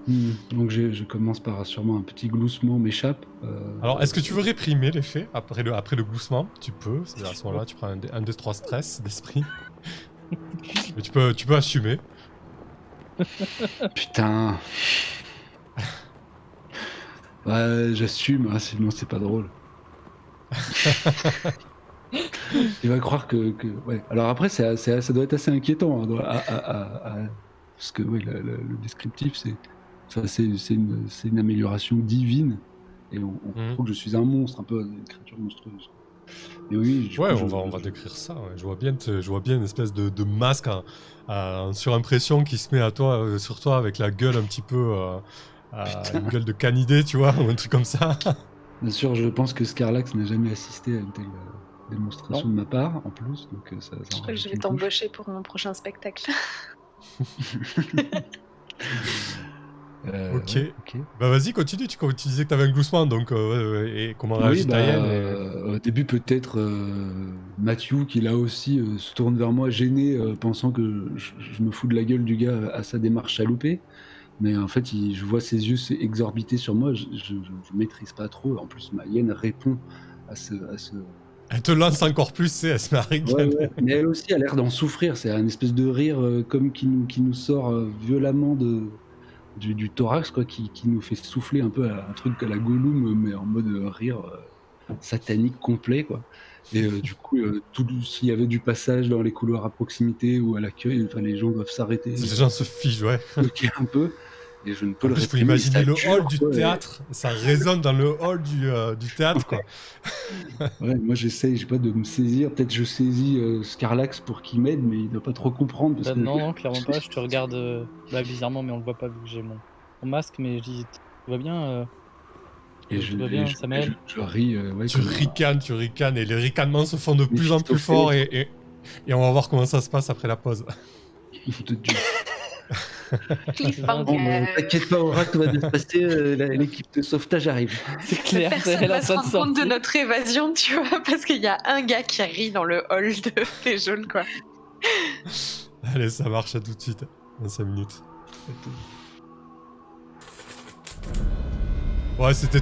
Donc je commence par sûrement un petit gloussement m'échappe. Alors, est-ce que tu veux réprimer l'effet après le gloussement? Tu peux, c'est à ce moment-là, tu prends un des 3 stress d'esprit. Mais tu peux assumer. Putain. Ouais, j'assume, hein, sinon c'est pas drôle. Il va croire que... Ouais. Alors après, ça doit être assez inquiétant. Hein, parce que ouais, le descriptif, c'est une amélioration divine. Et on trouve que je suis un monstre, un peu une créature monstrueuse. Et oui, du Ouais, coup, on va décrire ça. Ouais. Je vois bien une espèce de masque en surimpression qui se met à toi, sur toi avec la gueule un petit peu... une gueule de canidé, tu vois, ou un truc comme ça. Bien sûr, je pense que Scarlax n'a jamais assisté à une telle démonstration Non. de ma part, en plus. Donc ça Je crois que rajoute je vais une couche. t'embaucher pour mon prochain spectacle. Ok. Ouais, ok. Bah vas-y, continue. Tu disais que t'avais un gloussement, donc et comment Oui, réagit bah, Taïen au début peut-être Mathieu qui là aussi se tourne vers moi gêné, pensant que je me fous de la gueule du gars à sa démarche chaloupée. Mais en fait, je vois ses yeux exorbiter sur moi, je maîtrise pas trop. En plus, ma hyène répond à ce... Elle te lance encore plus, c'est elle se met à ricaner. Ouais. Mais elle aussi a l'air d'en souffrir. C'est un espèce de rire comme qui nous sort violemment du thorax, quoi, qui nous fait souffler un peu un truc à la Gollum, mais en mode rire satanique complet, quoi. Et du coup, s'il y avait du passage dans les couloirs à proximité ou à l'accueil, enfin, les gens doivent s'arrêter, Les gens se fichent, ouais. bloquer un peu. Et je ne peux En le plus, il faut réprimer. imaginer Ça le dure, hall du quoi, théâtre. Ça résonne dans le hall du théâtre, quoi. Ouais, moi j'essaye, je sais pas, de me saisir. Peut-être je saisis Scarlax pour qu'il m'aide, mais il doit pas trop comprendre. Parce que... Non, clairement pas. Je te regarde bizarrement, mais on le voit pas vu que j'ai mon masque. Mais je dis, tout va bien, Et tout va bien, Samael. je ris. Ouais, Tu ricanes, et les ricanements se font de plus en plus Méphistophèle. forts, et on va voir comment ça se passe après la pause. de Dieu. Cliffhanger. Bon, t'inquiète pas, Aura, tout va bien se passer. L'équipe de sauvetage arrive. C'est clair. Personne elle va a se pas de rendre compte de sortie. notre évasion, tu vois, parce qu'il y a un gars qui rit dans le hall des jaunes, quoi. Allez, ça marche, à tout de suite. Dans 5 minutes. Ouais, c'était